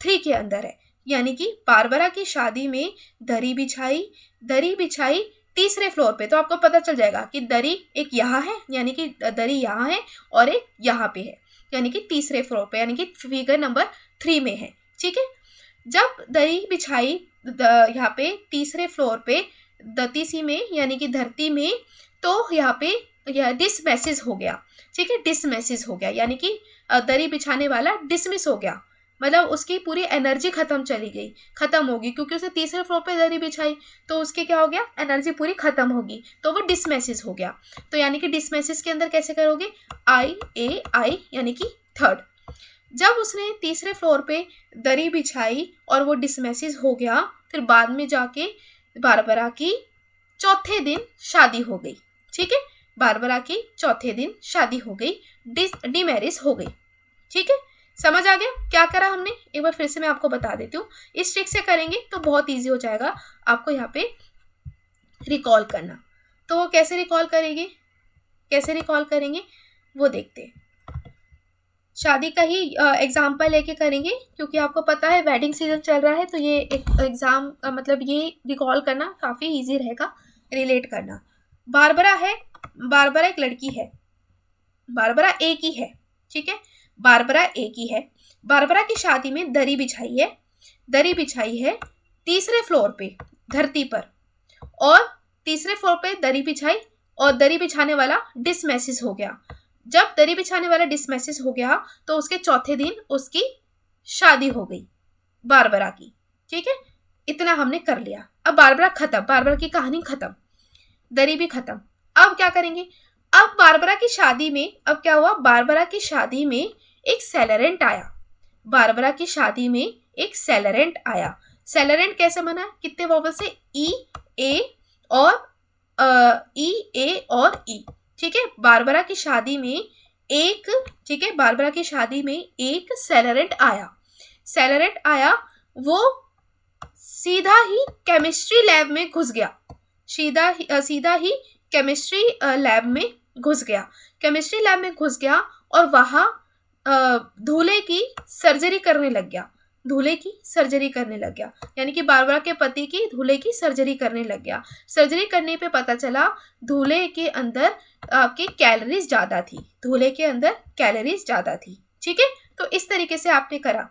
A: 3 के अंदर है। यानी कि बारबरा की शादी में दरी बिछाई, दरी बिछाई तीसरे फ्लोर पे। तो आपको पता चल जाएगा कि दरी एक यहाँ है, यानी कि दरी यहाँ है, और एक यहाँ पे है, यानी कि तीसरे फ्लोर पे, यानी कि फिगर नंबर 3 में है। ठीक है, जब दरी बिछाई यहाँ पे तीसरे फ्लोर पे दती सी में, यानी कि धरती में, तो यहाँ पे यह डिसमेसेज हो गया। ठीक है, डिसमेसेज हो गया, यानी कि दरी बिछाने वाला डिसमिस हो गया, मतलब उसकी पूरी एनर्जी खत्म चली गई, खत्म होगी, क्योंकि उसे तीसरे फ्लोर पे दरी बिछाई, तो उसकी क्या हो गया? एनर्जी पूरी खत्म होगी, तो वो डिसमेसेज हो गया। तो यानी कि डिसमेसेज के अंदर कैसे करोगे? IAI, यानी कि थर्ड। जब उसने तीसरे फ्लोर पे दरी बिछाई और वो डिसमेसेज हो गया, फिर बाद में जाके बारबरा की चौथे दिन शादी हो गई। ठीक है, बारबरा की चौथे दिन शादी हो गई, डिमैरिज हो गई। ठीक है, समझ आ गया क्या करा हमने? एक बार फिर से मैं आपको बता देती हूँ। इस ट्रिक से करेंगे तो बहुत इजी हो जाएगा आपको यहाँ पे रिकॉल करना। तो वो कैसे रिकॉल करेंगे, कैसे रिकॉल करेंगे वो देखते हैं। शादी का ही एग्जाम्पल लेके करेंगे, क्योंकि आपको पता है वेडिंग सीजन चल रहा है, तो ये एक एग्जाम मतलब ये रिकॉल करना काफ़ी इजी रहेगा, रिलेट करना। बारबरा है, बारबरा एक लड़की है, बारबरा एक ही है। ठीक है, बारबरा एक ही है। बारबरा की शादी में दरी बिछाई है, दरी बिछाई है तीसरे फ्लोर पे धरती पर, और तीसरे फ्लोर पे दरी बिछाई और दरी बिछाने वाला डिसमेसेज हो गया। जब दरी बिछाने वाला डिसमेसेज हो गया तो उसके चौथे दिन उसकी शादी हो गई बारबरा की। ठीक है, इतना हमने कर लिया। अब बारबरा खत्म, बारबरा की कहानी खत्म, दरी भी खत्म। अब क्या करेंगे? अब बारबरा की शादी में, अब क्या हुआ? बारबरा की शादी में एक सेलेरेंट आया, बारबरा की शादी में एक सेलेरेंट आया। सेलेरेंट कैसे बना? कितने वोवल से? E A और E A और E। ठीक है, बारबरा की शादी में एक, ठीक है, बारबरा की शादी में एक सेलेरेंट आया, सेलेरेंट आया, वो सीधा ही केमिस्ट्री लैब में घुस गया, सीधा ही केमिस्ट्री लैब में घुस गया, केमिस्ट्री लैब में घुस गया और वहाँ दूल्हे की सर्जरी करने लग गया, दूल्हे की सर्जरी करने लग गया, यानी कि बारबरा के पति की दूल्हे की सर्जरी करने लग गया। सर्जरी करने पे पता चला दूल्हे के अंदर आपकी कैलोरीज ज़्यादा थी, दूल्हे के अंदर कैलोरीज ज़्यादा थी। ठीक है, तो इस तरीके से आपने करा।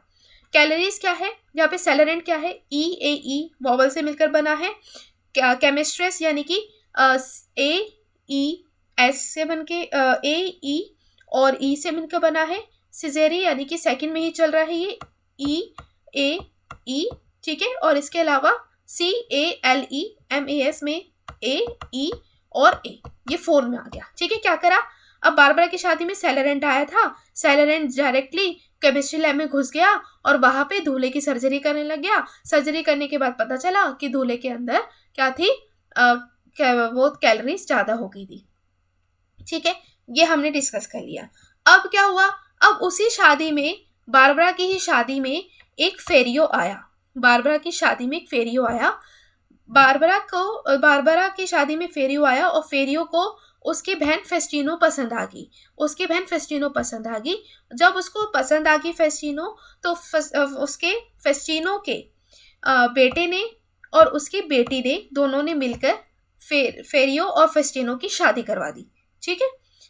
A: कैलोरीज क्या है? यहाँ पे सेलेरेंट क्या है? EAE वॉवल से मिलकर बना है। केमिस्ट्रेस यानी कि AES से बन के AE और E से मिलकर बना है। सिजेरी यानी कि सेकंड में ही चल रहा है ये, EAE। ठीक है, और इसके अलावा CALEMAS में AE और A, ये 4 में आ गया। ठीक है, क्या करा? अब बारबरा की शादी में सेलेरेंट आया था, सेलेरेंट डायरेक्टली केमिस्ट्री लैब में घुस गया और वहां पे दूल्हे की सर्जरी करने लग गया। सर्जरी करने के बाद पता चला कि दूल्हे के अंदर क्या थी? वो कैलोरीज ज़्यादा हो गई थी। ठीक है, ये हमने डिस्कस कर लिया। अब क्या हुआ? अब उसी शादी में, बारबरा की ही शादी में एक फेरियो आया, बारबरा की शादी में एक फेरियो आया, बारबरा की शादी में फेरियो आया और फेरियो को उसकी बहन फेस्टिनो पसंद आ गई, उसकी बहन फेस्टिनो पसंद आ गई। जब उसको पसंद आ गई फेस्टिनो, तो उसके फेस्टिनो के बेटे ने और उसकी बेटी ने, दोनों ने मिलकर फेरियो और फेस्टिनो की शादी करवा दी। ठीक है,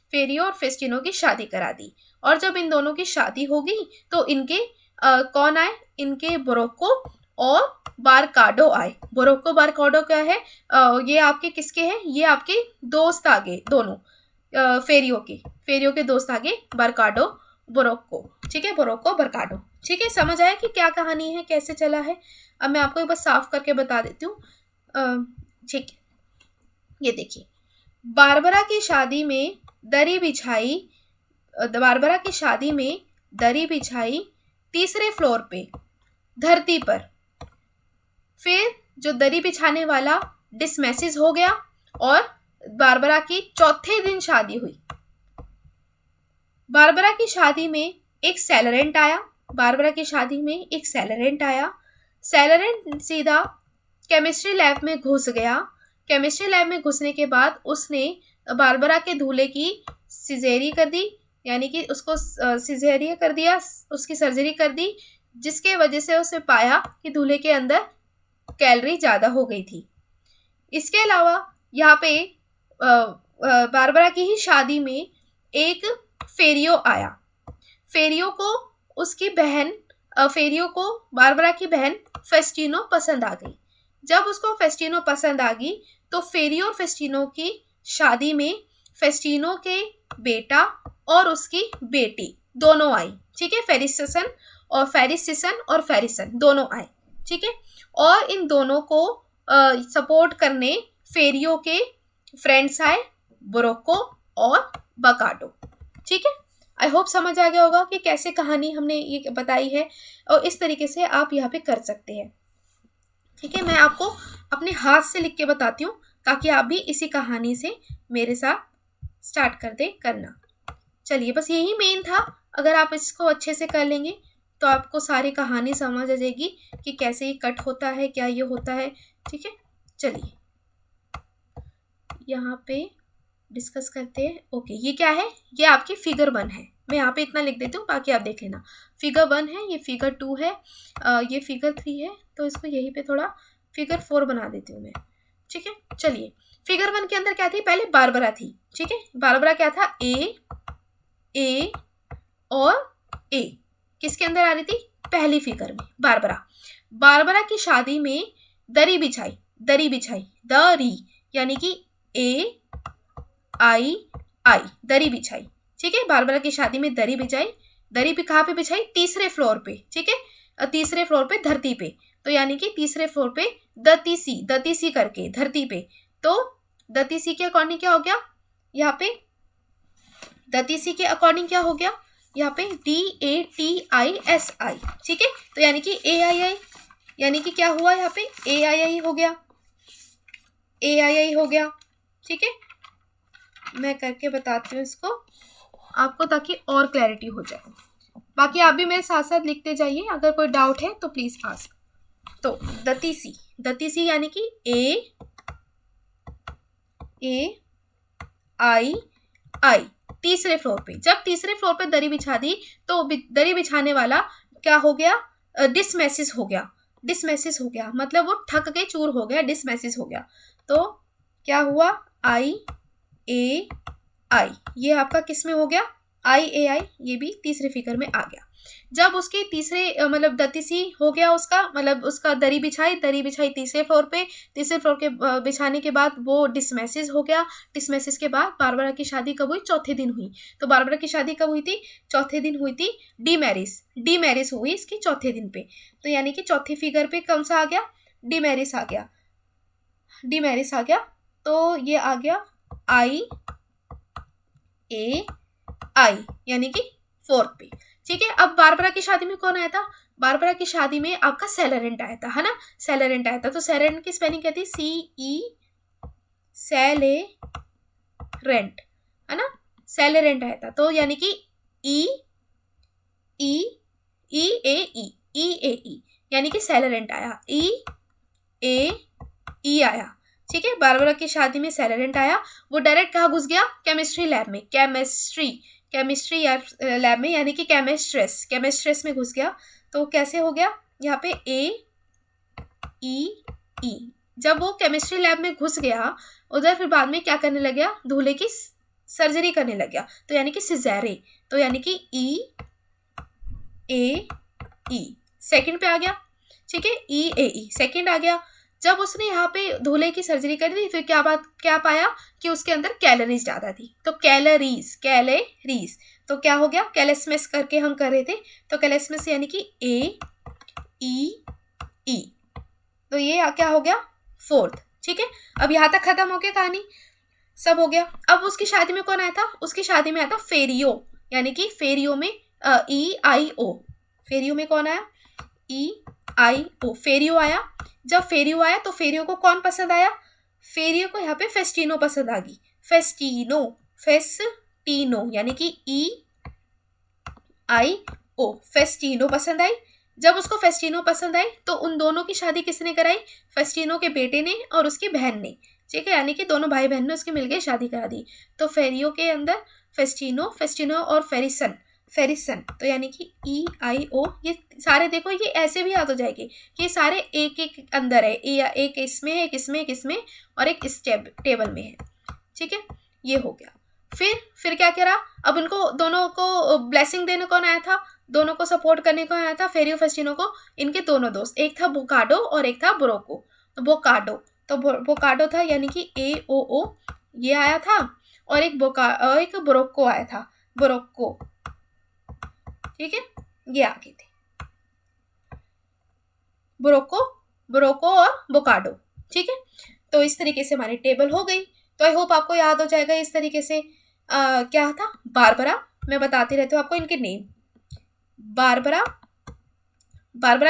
A: फेरियो और फेस्टिनो की शादी करा दी। और जब इन दोनों की शादी हो गई तो इनके कौन आए, इनके बोरोक्को और बारकाडो आए। बोरोक्को बारकाडो क्या है, ये आपके किसके हैं, ये आपके दोस्त आगे दोनों, फेरियो के दोस्त आगे, बारकाडो बोरोक्को, ठीक है, बोरोक्को बरकाडो। ठीक है, समझ आया कि क्या कहानी है, कैसे चला है। अब मैं आपको एक बार साफ करके बता देती हूँ। ठीक है, ये देखिए, बारबरा की शादी में दरी बिछाई, बारबरा की शादी में दरी बिछाई तीसरे फ्लोर पे धरती पर। फिर जो दरी बिछाने वाला डिसमेसेज हो गया और बारबरा की चौथे दिन शादी हुई। बारबरा की शादी में एक सेलरेंट आया, बारबरा की शादी में एक सेलरेंट आया। सेलरेंट सीधा केमिस्ट्री लैब में घुस गया। केमिस्ट्री लैब में घुसने के बाद उसने बारबरा के दूल्हे की सिजेरी कर दी, यानी कि उसको सिजेरिया कर दिया, उसकी सर्जरी कर दी, जिसके वजह से उसे पाया कि दूल्हे के अंदर कैलोरी ज़्यादा हो गई थी। इसके अलावा यहाँ पे बारबरा की ही शादी में एक फेरियो आया। फेरियो को उसकी बहन, फेरियो को बारबरा की बहन फेस्टिनो पसंद आ गई। जब उसको फेस्टिनो पसंद आ गई तो फेरियो और फेस्टिनो की शादी में फेस्टिनो के बेटा और उसकी बेटी दोनों आई। ठीक है, फेरिसिसन और फेरिसन दोनों आए। ठीक है, और इन दोनों को सपोर्ट करने फेरियो के फ्रेंड्स आए, बोरोक्को और बकाडो। ठीक है, आई होप समझ आ गया होगा कि कैसे कहानी हमने ये बताई है, और इस तरीके से आप यहाँ पे कर सकते हैं। ठीक है, मैं आपको अपने हाथ से लिख के बताती हूँ ताकि आप भी इसी कहानी से मेरे साथ स्टार्ट कर दे करना। चलिए, बस यही मेन था। अगर आप इसको अच्छे से कर लेंगे तो आपको सारी कहानी समझ आ जाएगी कि कैसे ये कट होता है, क्या ये होता है। ठीक है, चलिए यहाँ पे डिस्कस करते हैं। ओके, ये क्या है, ये आपकी फिगर 1 है। मैं यहाँ पे इतना लिख देती हूँ, बाकी आप देख लेना। फिगर 1 है, ये फिगर 2 है, ये फिगर 3 है, तो इसको यहीं पे थोड़ा फिगर 4 बना देती हूँ मैं। ठीक है, चलिए, फिगर 1 के अंदर क्या थी, पहले बारबरा थी। ठीक है, बारबरा क्या था, ए और ए किसके अंदर आ रही थी, पहली फिगर में बारबरा। बारबरा की शादी में दरी बिछाई, दरी यानी कि आई दरी बिछाई। ठीक है, बारबरा की शादी में दरी बिछाई। दरी भी कहाँ पे बिछाई, तीसरे फ्लोर पे। ठीक है, तीसरे फ्लोर पे धरती पे, तो यानी कि तीसरे फ्लोर पे दतीसी करके धरती पे। तो दतीसी के अकॉर्डिंग क्या हो गया, यहाँ पे दतीसी के अकॉर्डिंग क्या हो गया, यहाँ पे DATISI। ठीक है, तो यानी कि AII, यानी कि क्या हुआ, यहाँ पे AII हो गया, AII हो गया। ठीक है, मैं करके बताती हूँ इसको आपको ताकि और क्लैरिटी हो जाए। बाकी आप भी मेरे साथ साथ लिखते जाइए, अगर कोई डाउट है तो प्लीज आस्क। तो दतीसी यानी कि AAI तीसरे फ्लोर पे। जब तीसरे फ्लोर पे दरी बिछा दी तो दरी बिछाने वाला क्या हो गया, डिसमेसिस हो गया, मतलब वो थक के चूर हो गया, डिसमेसिस हो गया। तो क्या हुआ, IAI, ये आपका किस में हो गया, IAI, ये भी तीसरे फिगर में आ गया। जब उसके तीसरे मतलब दतीसी हो गया उसका, मतलब उसका दरी बिछाई तीसरे फ्लोर पे। तीसरे फ्लोर के बिछाने के बाद वो डिसमेसिस हो गया। डिसमेसिस के बाद बारबरा की शादी कब हुई, चौथे दिन हुई। तो बारबरा की शादी कब हुई थी, चौथे दिन हुई थी। डीमैरिस हुई इसकी चौथे दिन पे। तो यानी कि चौथे फिगर पे कौन सा आ गया, डीमैरिस आ गया। तो ये आ गया IAI, यानी कि फोर्थ पे। ठीक है, अब बारबरा की शादी में कौन आया था, बारबरा की शादी में आपका सेलरेंट आया था, है ना, सेलरेंट आया था। तो सेलरेंट की स्पेलिंग क्या थी, सेलेरेंट, है ना, सेलरेंट आया था। तो यानी कि EAE यानी कि सेलरेंट आया, EAE आया। ठीक है, बारबरा की शादी में सेलरेंट आया, वो डायरेक्ट कहाँ घुस गया, केमिस्ट्री लैब में, केमिस्ट्री लैब में, यानी कि केमिस्ट्रेस में घुस गया। तो कैसे हो गया, यहाँ पे AEE। जब वो केमिस्ट्री लैब में घुस गया उधर, फिर बाद में क्या करने लग गया, दूल्हे की सर्जरी करने लग गया, तो यानी कि सिजेरे, तो यानी कि ई ए ई सेकंड पे आ गया, ठीक है, ई ए ई सेकंड आ गया। जब उसने यहाँ पे दूल्हे की सर्जरी कर दी, फिर क्या पाया कि उसके अंदर कैलोरीज ज़्यादा थी, तो कैलोरीज तो क्या हो गया, कैलेस्मिस करके हम कर रहे थे, तो कैलेस्मिस यानी कि ए ई ई, तो ये क्या हो गया, फोर्थ, ठीक है। अब यहाँ तक खत्म हो गया कहानी, सब हो गया। अब उसकी शादी में कौन आया था, उसकी शादी में आया था फेरियो, यानी कि फेरियो में ई आई ओ, फेरियो में कौन आया, ई आई ओ, फेरियो आया। जब फेरियो आया तो फेरियो को कौन पसंद आया, फेरियो को यहाँ पे फेस्टिनो पसंद आ गई, फेस्टिनो यानी कि ई आई ओ, फेस्टिनो पसंद आई। जब उसको फेस्टिनो पसंद आई तो उन दोनों की शादी किसने कराई, फेस्टिनो के बेटे ने और उसकी बहन ने, ठीक है, यानी कि दोनों भाई बहन ने उसकी मिलकर शादी करा दी। तो फेरियो के अंदर फेस्टिनो और फेरिसन, तो यानी कि ई आई ओ, ये सारे देखो ये ऐसे भी याद हो जाएंगे कि ये सारे एक एक अंदर है, एक इसमें है, एक इसमें, एक इसमें और एक इस टेबल में है, ठीक है, ये हो गया। फिर क्या करा, अब उनको दोनों को ब्लेसिंग देने कौन आया था, दोनों को सपोर्ट करने को आया था, फेरियो फेस्टिनो को, इनके दोनों दोस्त, एक था बोकाडो और एक था ब्रोको। तो बोकाडो था यानी कि ए ओ ओ, ये आया था, और एक ब्रोको आया था, ब्रोको, ठीक है, ये आ गए थे ब्रोको और बोकाडो, ठीक है। तो इस तरीके से हमारी टेबल हो गई। तो आई होप आपको याद हो जाएगा इस तरीके से। क्या था, बारबरा, मैं बताती रहती हूँ आपको इनके नेम। बारबरा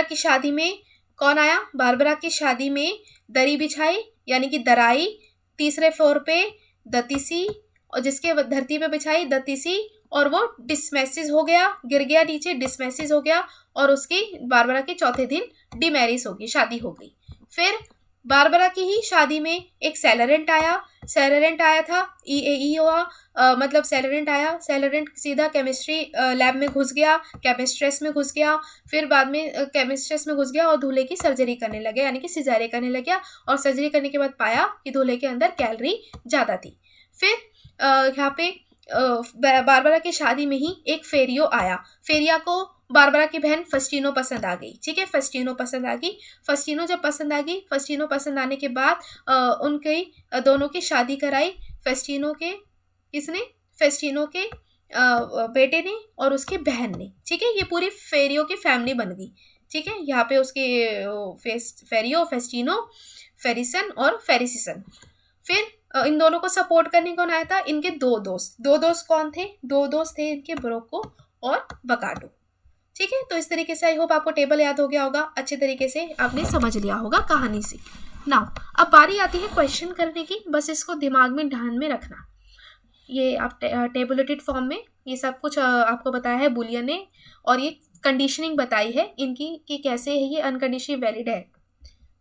A: की शादी में कौन आया, बारबरा की शादी में दरी बिछाई यानी कि दराई, तीसरे फ्लोर पे दतीसी, और जिसके धरती पे बिछाई दतीसी, और वो डिसमेसिस हो गया, गिर गया नीचे, डिसमेसिस हो गया, और उसकी बारबरा के चौथे दिन डिमेरिस हो गई, शादी हो गई। फिर बारबरा की ही शादी में एक सेलरेंट आया था, ई ए ई हुआ, मतलब सेलरेंट सीधा केमिस्ट्री लैब में घुस गया, केमिस्ट्रेस में घुस गया, फिर बाद में केमिस्ट्रेस में घुस गया और दूल्हे की सर्जरी करने लगे, यानी कि सिजारे करने लग गया, और सर्जरी करने के बाद पाया कि दूल्हे के अंदर कैलोरी ज़्यादा थी। फिर यहाँ पे बारबरा की शादी में ही एक फेरियो आया, फेरिया को बारबरा की बहन फेस्टिनो पसंद आ गई, ठीक है, फेस्टिनो पसंद आ गई। फेस्टिनो पसंद आने के बाद उनके दोनों की शादी कराई, फेस्टिनो के बेटे ने और उसकी बहन ने, ठीक है, ये पूरी फेरियो की फैमिली बन गई, ठीक है। यहाँ पे उसके फेरियो, फेस्टिनो, फेरिसन और फेरिसिसन। फिर इन दोनों को सपोर्ट करने कौन आया था, इनके दो दोस्त कौन थे, दो दोस्त थे इनके, ब्रोको और बकाडो, ठीक है। तो इस तरीके से आई होप आपको टेबल याद हो गया होगा, अच्छे तरीके से आपने समझ लिया होगा कहानी से। नाउ अब बारी आती है क्वेश्चन करने की, बस इसको दिमाग में ध्यान में रखना। ये आप टेबुलेटेड फॉर्म में ये सब कुछ आपको बताया है बुलियन ने, और ये कंडीशनिंग बताई है इनकी कि कैसे है ये अनकंडीशनली वैलिड है।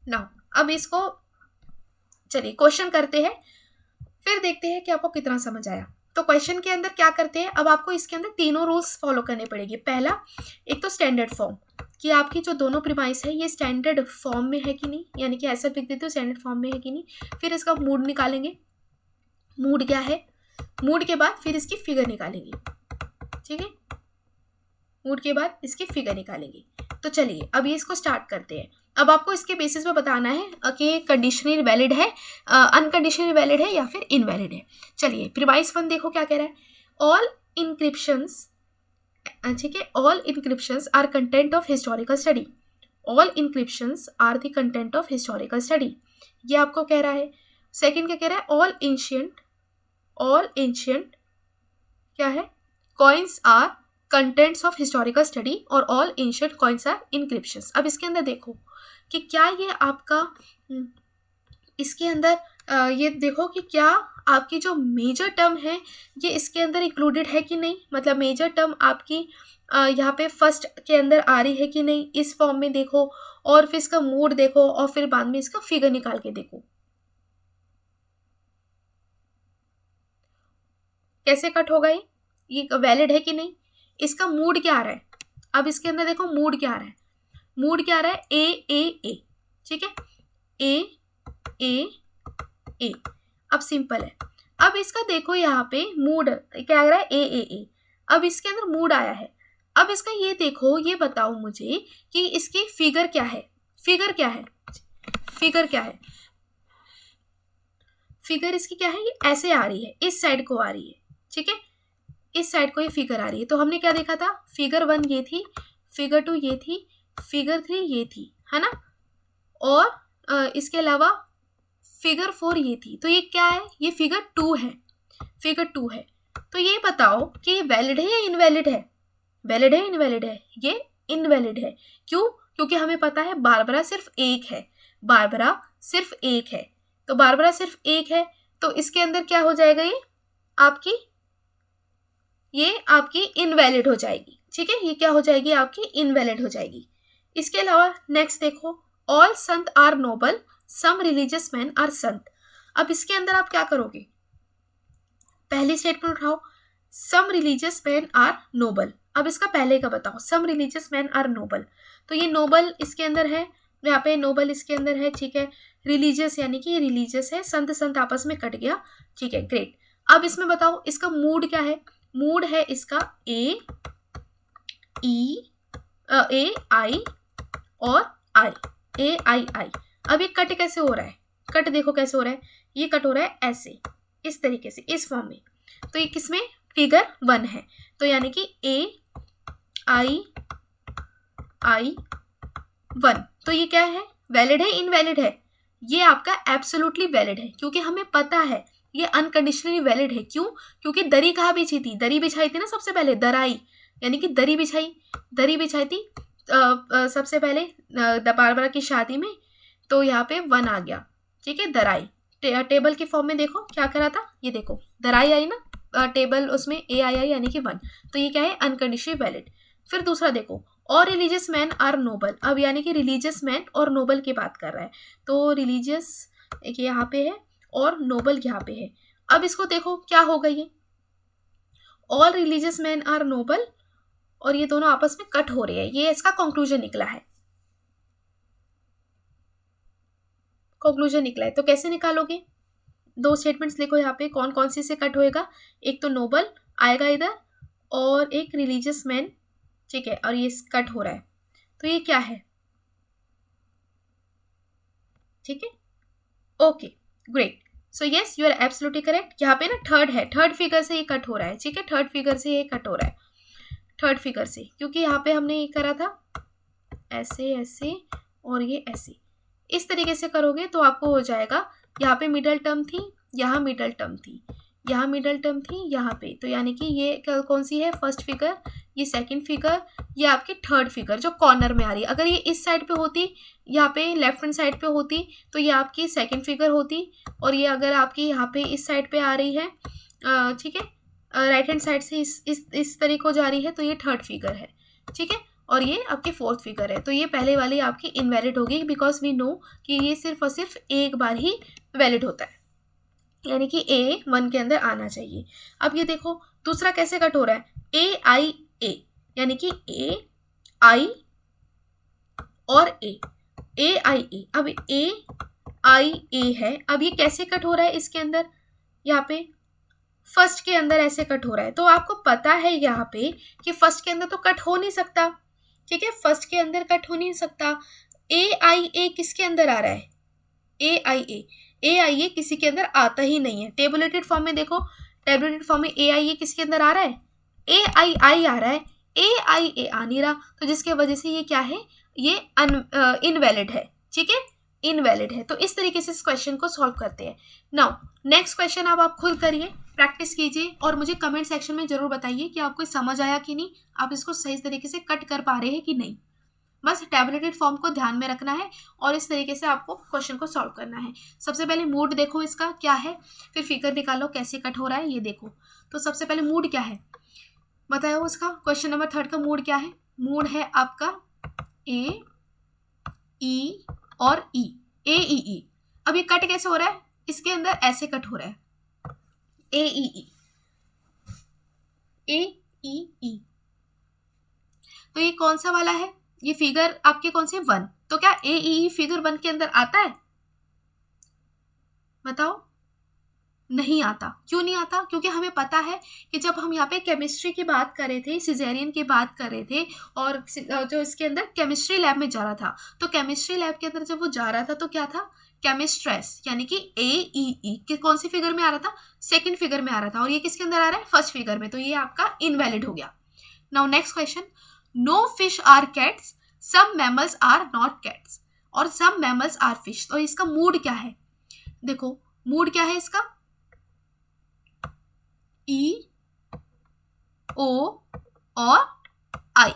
A: नाउ अब इसको चलिए क्वेश्चन करते हैं, फिर देखते हैं कि आपको कितना समझ आया। तो क्वेश्चन के अंदर क्या करते हैं, अब आपको इसके अंदर तीनों रूल्स फॉलो करने पड़ेंगे। पहला, एक तो स्टैंडर्ड फॉर्म, कि आपकी जो दोनों प्रीमाइस है ये स्टैंडर्ड फॉर्म में है कि नहीं, यानी कि ऐसा लिख देते हो स्टैंडर्ड फॉर्म में है कि नहीं। फिर इसका मूड निकालेंगे, मूड क्या है, मूड के बाद फिर इसकी फिगर निकालेंगे, ठीक है, मूड के बाद इसकी फिगर निकालेंगे। तो चलिए अब ये इसको स्टार्ट करते हैं। अब आपको इसके बेसिस पे बताना है कि कंडीशनली वैलिड है, अनकंडीशनली वैलिड है या फिर इनवैलिड है। चलिए प्रीमाइस 1 देखो क्या कह रहा है, ऑल इनक्रिप्शंस, ठीक है, all inscriptions are content of historical study, all inscriptions are the content of historical study, ये आपको कह रहा है। सेकंड क्या कह रहा है, ऑल एंशियंट क्या है, coins are contents of historical study, और all ancient coins are inscriptions. अब इसके अंदर देखो कि क्या ये आपका इसके अंदर ये देखो कि क्या आपकी जो मेजर टर्म है ये इसके अंदर इंक्लूडेड है कि नहीं, मतलब मेजर टर्म आपकी यहाँ पे फर्स्ट के अंदर आ रही है कि नहीं, इस फॉर्म में देखो, और फिर इसका मूड देखो, और फिर बाद में इसका फिगर निकाल के देखो कैसे कट होगा, ये वैलिड है कि नहीं। इसका मूड क्या आ रहा है, अब इसके अंदर देखो मूड क्या आ रहा है, मूड क्या आ रहा है, ए, ठीक है, ए। अब सिंपल है, अब इसका देखो यहाँ पे मूड क्या आ रहा है, ए। अब इसके अंदर मूड आया है। अब इसका ये देखो, ये बताओ मुझे कि इसकी फिगर क्या है, फिगर क्या है, फिगर क्या है, फिगर इसकी क्या है, ये ऐसे आ रही है, इस साइड को आ रही है, ठीक है, इस साइड को ये फिगर आ रही है। तो हमने क्या देखा था, फिगर 1 ये थी, फिगर 2 ये थी, फिगर 3 ये थी, है ना, और इसके अलावा फिगर 4 ये थी। तो ये क्या है, ये फिगर 2 है, फिगर 2 है। तो ये बताओ कि ये वैलिड है या इनवैलिड है, वैलिड है इनवैलिड है, ये इनवैलिड है। क्यों, क्योंकि हमें पता है बारबरा सिर्फ एक है, बारबरा सिर्फ एक है। तो बारबरा सिर्फ एक है, तो इसके अंदर क्या हो जाएगा, ये आपकी इनवैलिड हो जाएगी, ठीक है, ये क्या हो जाएगी, आपकी इनवैलिड हो जाएगी। इसके अलावा नेक्स्ट देखो, all sant are noble, some religious man are sant. अब इसके अंदर आप क्या करोगे, पहली स्टेटमेंट उठाओ, some religious man are noble. अब इसका पहले का बताओ, some religious man are noble. तो ये नोबल इसके अंदर है, यहाँ पे नोबल इसके अंदर है, ठीक है, रिलीजियस यानी कि रिलीजियस है, संत संत आपस में कट गया, ठीक है, ग्रेट। अब इसमें बताओ इसका मूड क्या है, मूड है इसका ए आई और आई, ए आई आई। अब ये कट कैसे हो रहा है, कट देखो कैसे हो रहा है, ये कट हो रहा है ऐसे, इस तरीके से, इस फॉर्म में। तो ये किसमें, फिगर 1 है। तो यानी कि ए आई 1। तो ये क्या है, वैलिड है इनवैलिड है, ये आपका एब्सोल्युटली वैलिड है, क्योंकि हमें पता है ये अनकंडीशनली वैलिड है। क्यों, क्योंकि दरी कहाँ बिछी थी, दरी बिछाई थी ना सबसे पहले, दराई यानी कि दरी बिछाई, दरी बिछाई थी सबसे पहले बारबरा की शादी में। तो यहाँ पे 1 आ गया, ठीक है, दराई। टेबल के फॉर्म में देखो क्या करा था, ये देखो दराई आई ना, टेबल उसमें ए आई यानी कि 1। तो ये क्या है, अनकंडीशनली वैलिड। फिर दूसरा देखो, और रिलीजियस मैन आर नोबल। अब यानी कि रिलीजियस मैन और नोबल की बात कर रहा है, तो रिलीजियस एक यहाँ पे है और नोबल यहाँ पे है। अब इसको देखो क्या होगा, ये all religious man are noble और ये दोनों आपस में कट हो रहे हैं, ये इसका कंक्लूजन निकला है, कंक्लूजन निकला है। तो कैसे निकालोगे, 2 स्टेटमेंट्स लिखो यहाँ पे, कौन कौन सी से कट होएगा, एक तो नोबल आएगा इधर और एक रिलीजियस मैन, ठीक है, और ये कट हो रहा है। तो ये क्या है, ठीक है, okay great. So yes you are absolutely correct. यहाँ पे ना थर्ड है, थर्ड फिगर से ये कट हो रहा है, ठीक है, थर्ड फिगर से ये कट हो रहा है, थर्ड फिगर से, क्योंकि यहाँ पे हमने ये करा था ऐसे ऐसे और ये ऐसे, इस तरीके से करोगे तो आपको हो जाएगा, यहाँ पे मिडल टर्म थी, यहाँ मिडल टर्म थी, यहाँ मिडल टर्म थी, यहाँ पे। तो यानी कि ये कौन सी है, फर्स्ट फिगर, ये सेकंड फिगर, ये आपकी थर्ड फिगर जो कॉर्नर में आ रही है। अगर ये इस साइड पे होती, यहाँ पे लेफ्ट हैंड साइड पे होती, तो ये आपकी सेकंड फिगर होती, और ये अगर आपकी यहाँ पे इस साइड पे आ रही है, ठीक है, राइट हैंड साइड से इस तरीके को जा रही है, तो ये थर्ड फिगर है, ठीक है, और ये आपके फोर्थ फिगर है। तो ये पहले वाली आपकी इनवैलिड होगी, बिकॉज वी नो कि ये सिर्फ और सिर्फ एक बार ही वैलिड होता है, यानी कि ए 1 के अंदर आना चाहिए। अब ये देखो दूसरा कैसे कट हो रहा है, ए आई ए, यानी कि ए आई और ए आई ए। अब ए आई ए है, अब ये कैसे कट हो रहा है, इसके अंदर यहाँ पे फर्स्ट के अंदर ऐसे कट हो रहा है। तो आपको पता है यहाँ पे कि फर्स्ट के अंदर तो कट हो नहीं सकता, ठीक है, फर्स्ट के अंदर कट हो नहीं सकता। ए आई ए किसके अंदर आ रहा है, ए आई ए किसी के अंदर आता ही नहीं है। टेबुलेटेड फॉर्म में देखो, टेबुलेटेड फॉर्म में ए आई ए किसके अंदर आ रहा है, ए आई आ रहा है, ए आई ए आ नहीं रहा, तो जिसके वजह से ये क्या है, ये इनवैलिड है, ठीक है, इनवैलिड है। तो इस तरीके से इस क्वेश्चन को सॉल्व करते हैं। नाउ नेक्स्ट क्वेश्चन अब आप खुद करिए, प्रैक्टिस कीजिए और मुझे कमेंट सेक्शन में जरूर बताइए कि आपको समझ आया कि नहीं, आप इसको सही तरीके से कट कर पा रहे हैं कि नहीं। बस टैबुलेटेड फॉर्म को ध्यान में रखना है और इस तरीके से आपको क्वेश्चन को सॉल्व करना है। सबसे पहले मूड देखो इसका क्या है, फिर फिगर निकालो कैसे कट हो रहा है, ये देखो। तो सबसे पहले मूड क्या है बताओ, उसका क्वेश्चन नंबर 3 का मूड क्या है, मूड है आपका ए ई और ई, ए ई ई। अब ये कट कैसे हो रहा है, इसके अंदर ऐसे कट हो रहा है, ए ई ई, ए ई ई। तो ये कौन सा वाला है, ये फिगर आपके कौन से 1। तो क्या ए ई फिगर 1 के अंदर आता है, बताओ, नहीं आता। क्यों नहीं आता? क्योंकि हमें पता है कि जब हम यहाँ पे केमिस्ट्री की बात कर रहे थे, सिजेरियन की बात कर रहे थे, और जो इसके अंदर केमिस्ट्री लैब में जा रहा था, तो केमिस्ट्री लैब के अंदर जब वो जा रहा था तो क्या था? केमिस्ट्रेस, यानी कि AEE कि कौन सी फिगर में आ रहा था? सेकंड फिगर में आ रहा था, और ये किसके अंदर आ रहा है? फर्स्ट फिगर में, तो ये आपका इनवैलिड हो गया। Now next question, no fish are cats, some mammals are not cats, और सम मैमल्स आर फिश। तो इसका मूड क्या है? देखो मूड क्या है इसका? EO और I,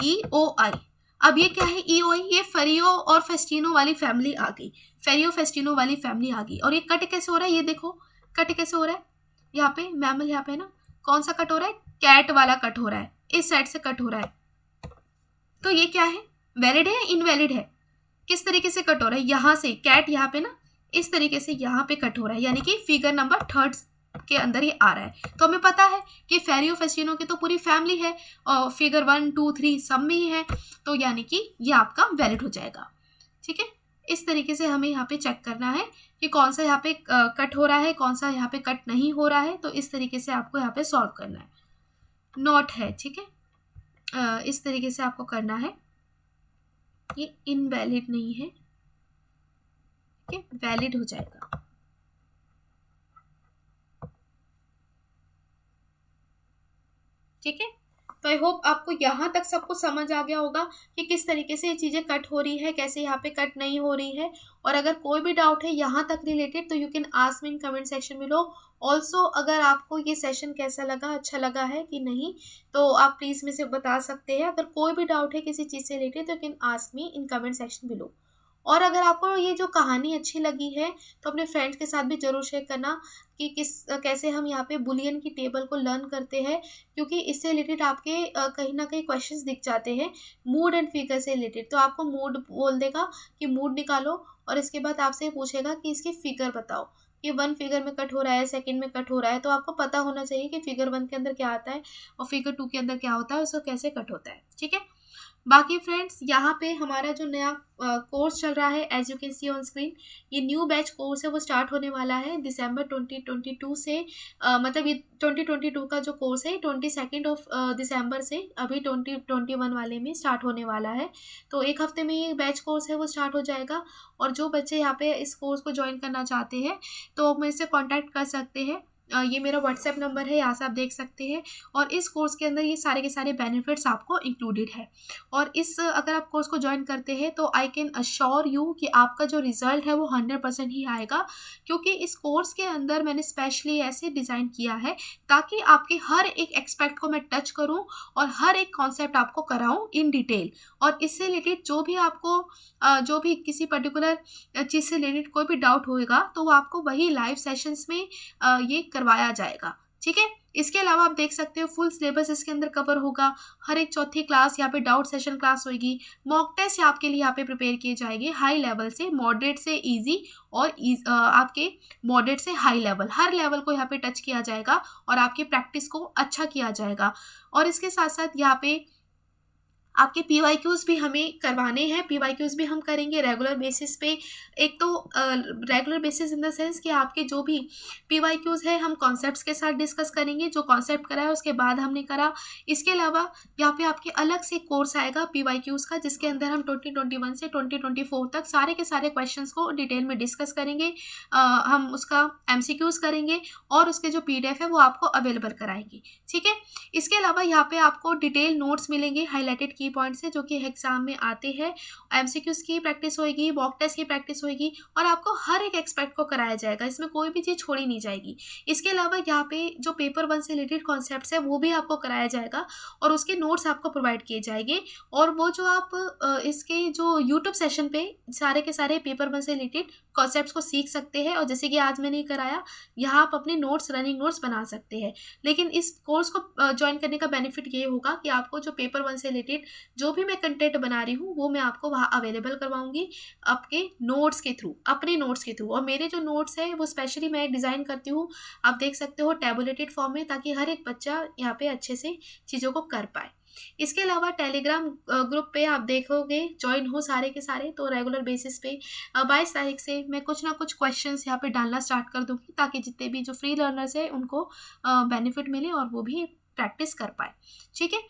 A: EOI। अब ये क्या है? EOI, ये फेरियो और फेस्टिनो वाली फैमिली आ गई, फेरियो फेस्टिनो वाली फैमिली आ गई। और ये कट कैसे हो रहा है? ये देखो कट कैसे हो रहा है, यहाँ पे मैमल, यहाँ पे ना कौन सा कट हो रहा है? कैट वाला कट हो रहा है, इस साइड से कट हो रहा है। तो ये क्या है? वैलिड है या इनवैलिड है? किस तरीके से कट हो रहा है? यहाँ से कैट यहाँ पे ना इस तरीके से यहाँ पे कट हो रहा है, यानी कि फिगर नंबर 3 के अंदर ये आ रहा है। तो हमें पता है कि फेरियो फेस्टिनो की तो पूरी फैमिली है, और फिगर 1 2 3 सब में ही है, तो यानी कि ये आपका वैलिड हो जाएगा। ठीक है, इस तरीके से हमें यहाँ पे चेक करना है कि कौन सा यहाँ पे कट हो रहा है, कौन सा यहाँ पे कट नहीं हो रहा है। तो इस तरीके से आपको यहाँ पे सॉल्व करना है। नॉट है, ठीक है, इस तरीके से आपको करना है। ये इनवैलिड नहीं है, ठीक है, वैलिड हो जाएगा। ठीक है, तो आई होप आपको यहाँ तक सबको समझ आ गया होगा कि किस तरीके से ये चीज़ें कट हो रही है, कैसे यहाँ पे कट नहीं हो रही है। और अगर कोई भी डाउट है यहाँ तक रिलेटेड, तो you can ask me in comment section below. Also अगर आपको ये सेशन कैसा लगा, अच्छा लगा है कि नहीं, तो आप प्लीज़ मुझे बता सकते हैं। अगर कोई भी डाउट है किसी चीज़ से रिलेटेड, तो you can ask me in comment section below. और अगर आपको ये जो कहानी अच्छी लगी है, तो अपने फ्रेंड्स के साथ भी ज़रूर शेयर करना कि कैसे हम यहाँ पे बुलियन की टेबल को लर्न करते हैं, क्योंकि इससे रिलेटेड आपके कहीं ना कहीं क्वेश्चंस दिख जाते हैं मूड एंड फिगर से रिलेटेड। तो आपको मूड बोल देगा कि मूड निकालो, और इसके बाद आपसे पूछेगा कि इसकी फिगर बताओ कि 1 फिगर में कट हो रहा है, सेकंड में कट हो रहा है। तो आपको पता होना चाहिए कि फिगर 1 के अंदर क्या आता है और फिगर 2 के अंदर क्या होता है, उसको कैसे कट होता है। ठीक है, बाकी फ्रेंड्स यहाँ पे हमारा जो नया कोर्स चल रहा है, as you can see on screen, ये न्यू बैच कोर्स है, वो स्टार्ट होने वाला है दिसंबर 2022 से। मतलब ये 2022 का जो कोर्स है 22 दिसंबर से अभी 2021 वाले में स्टार्ट होने वाला है। तो एक हफ्ते में ये बैच कोर्स है वो स्टार्ट हो जाएगा। और जो बच्चे यहाँ पे इस कोर्स को ज्वाइन करना चाहते हैं, तो मेरे से कॉन्टैक्ट कर सकते हैं। ये मेरा व्हाट्सएप नंबर है, यहाँ से आप देख सकते हैं। और इस कोर्स के अंदर ये सारे के सारे बेनिफिट्स आपको इंक्लूडेड है। और इस अगर आप कोर्स को ज्वाइन करते हैं, तो आई कैन अश्योर यू कि आपका जो रिजल्ट है वो 100% ही आएगा, क्योंकि इस कोर्स के अंदर मैंने स्पेशली ऐसे डिज़ाइन किया है ताकि आपके हर एक एक्सपेक्ट को मैं टच करूं और हर एक कॉन्सेप्ट आपको कराऊं इन डिटेल। और इससे रिलेटेड जो भी आपको जो भी किसी पर्टिकुलर चीज़ से रिलेटेड कोई भी डाउट होएगा, तो वो आपको वही लाइव सेशंस में ये करवाया जाएगा। ठीक है, इसके अलावा आप देख सकते हो फुल सिलेबस इसके अंदर कवर होगा। हर एक चौथी क्लास यहाँ पे डाउट सेशन क्लास होगी। मॉक टेस्ट आपके लिए यहाँ पे प्रिपेयर किए जाएंगे, हाई लेवल से मॉडरेट से इजी, और आपके मॉडरेट से हाई लेवल, हर लेवल को यहाँ पे टच किया जाएगा और आपकी प्रैक्टिस को अच्छा किया जाएगा। और इसके साथ साथ यहाँ पे आपके PYQs भी हमें करवाने हैं। PYQs भी हम करेंगे रेगुलर बेसिस पे। एक तो regular basis in the sense कि आपके जो भी PYQs है हम कॉन्सेप्ट्स के साथ डिस्कस करेंगे, जो कॉन्सेप्ट करा है उसके बाद हमने करा। इसके अलावा यहाँ पे आपके अलग से कोर्स आएगा PYQs का, जिसके अंदर हम 2021 से 2024 तक सारे के सारे क्वेश्चंस को डिटेल में डिस्कस करेंगे। हम उसका MCQs करेंगे और उसके जो PDF है वो आपको अवेलेबल कराएंगे। ठीक है, इसके अलावा यहाँ पे आपको डिटेल नोट्स मिलेंगे हाईलाइटेड की पॉइंट्स है, जो कि एग्जाम में आते हैं। MCQs की प्रैक्टिस होएगी, मॉक टेस्ट की प्रैक्टिस होएगी, और आपको हर एक एक्सपेक्ट को कराया जाएगा। इसमें कोई भी चीज़ छोड़ी नहीं जाएगी। इसके अलावा यहाँ पे जो पेपर 1 से रिलेटेड कॉन्सेप्ट्स है वो भी आपको कराया जाएगा, और उसके नोट्स आपको प्रोवाइड किए जाएंगे। और वो जो आप इसके जो यूट्यूब सेशन पे सारे के सारे पेपर 1 से रिलेटेड कॉन्सेप्ट्स को सीख सकते हैं। और जैसे कि आज मैंने कराया, यहाँ आप अपने नोट्स, रनिंग नोट्स बना सकते हैं। लेकिन इस कोर्स को ज्वाइन करने का बेनिफिट ये होगा कि आपको जो पेपर 1 से रिलेटेड जो भी मैं कंटेंट बना रही हूँ वो मैं आपको वहाँ अवेलेबल करवाऊंगी आपके नोट्स के थ्रू, अपने नोट्स के थ्रू। और मेरे जो नोट्स है वो स्पेशली मैं डिज़ाइन करती हूँ, आप देख सकते हो, टैबुलेटेड फॉर्म में, ताकि हर एक बच्चा यहाँ पे अच्छे से चीज़ों को कर पाए। इसके अलावा टेलीग्राम ग्रुप पे आप देखोगे ज्वाइन हो सारे के सारे, तो रेगुलर बेसिस पे 22 तारीख से मैं कुछ ना कुछ क्वेश्चंस यहाँ पे डालना स्टार्ट कर दूँगी, ताकि जितने भी जो फ्री लर्नर्स हैं उनको बेनिफिट मिले और वो भी प्रैक्टिस कर पाए। ठीक है,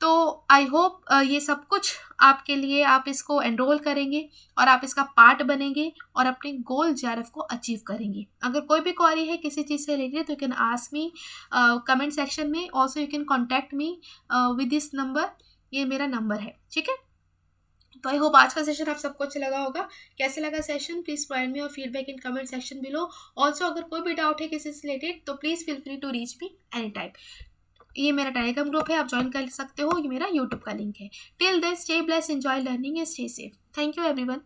A: तो आई होप ये सब कुछ आपके लिए, आप इसको एनरोल करेंगे और आप इसका पार्ट बनेंगे और अपने गोल जेआरएफ को अचीव करेंगे। अगर कोई भी क्वेरी है किसी चीज़ से रिलेटेड तो you can ask me comment section में, also you can contact me with this number, ये मेरा नंबर है। ठीक है, तो आई होप आज का सेशन आप सबको अच्छा लगा होगा। कैसे लगा session, please provide me your feedback in comment section below. Also अगर कोई भी डाउट है किसी से रिलेटेड तो please feel free to reach me any time. ये मेरा टेलीग्राम ग्रुप है, आप ज्वाइन कर सकते हो, ये मेरा यूट्यूब का लिंक है। Till then stay blessed, enjoy learning and stay safe. Thank you everyone.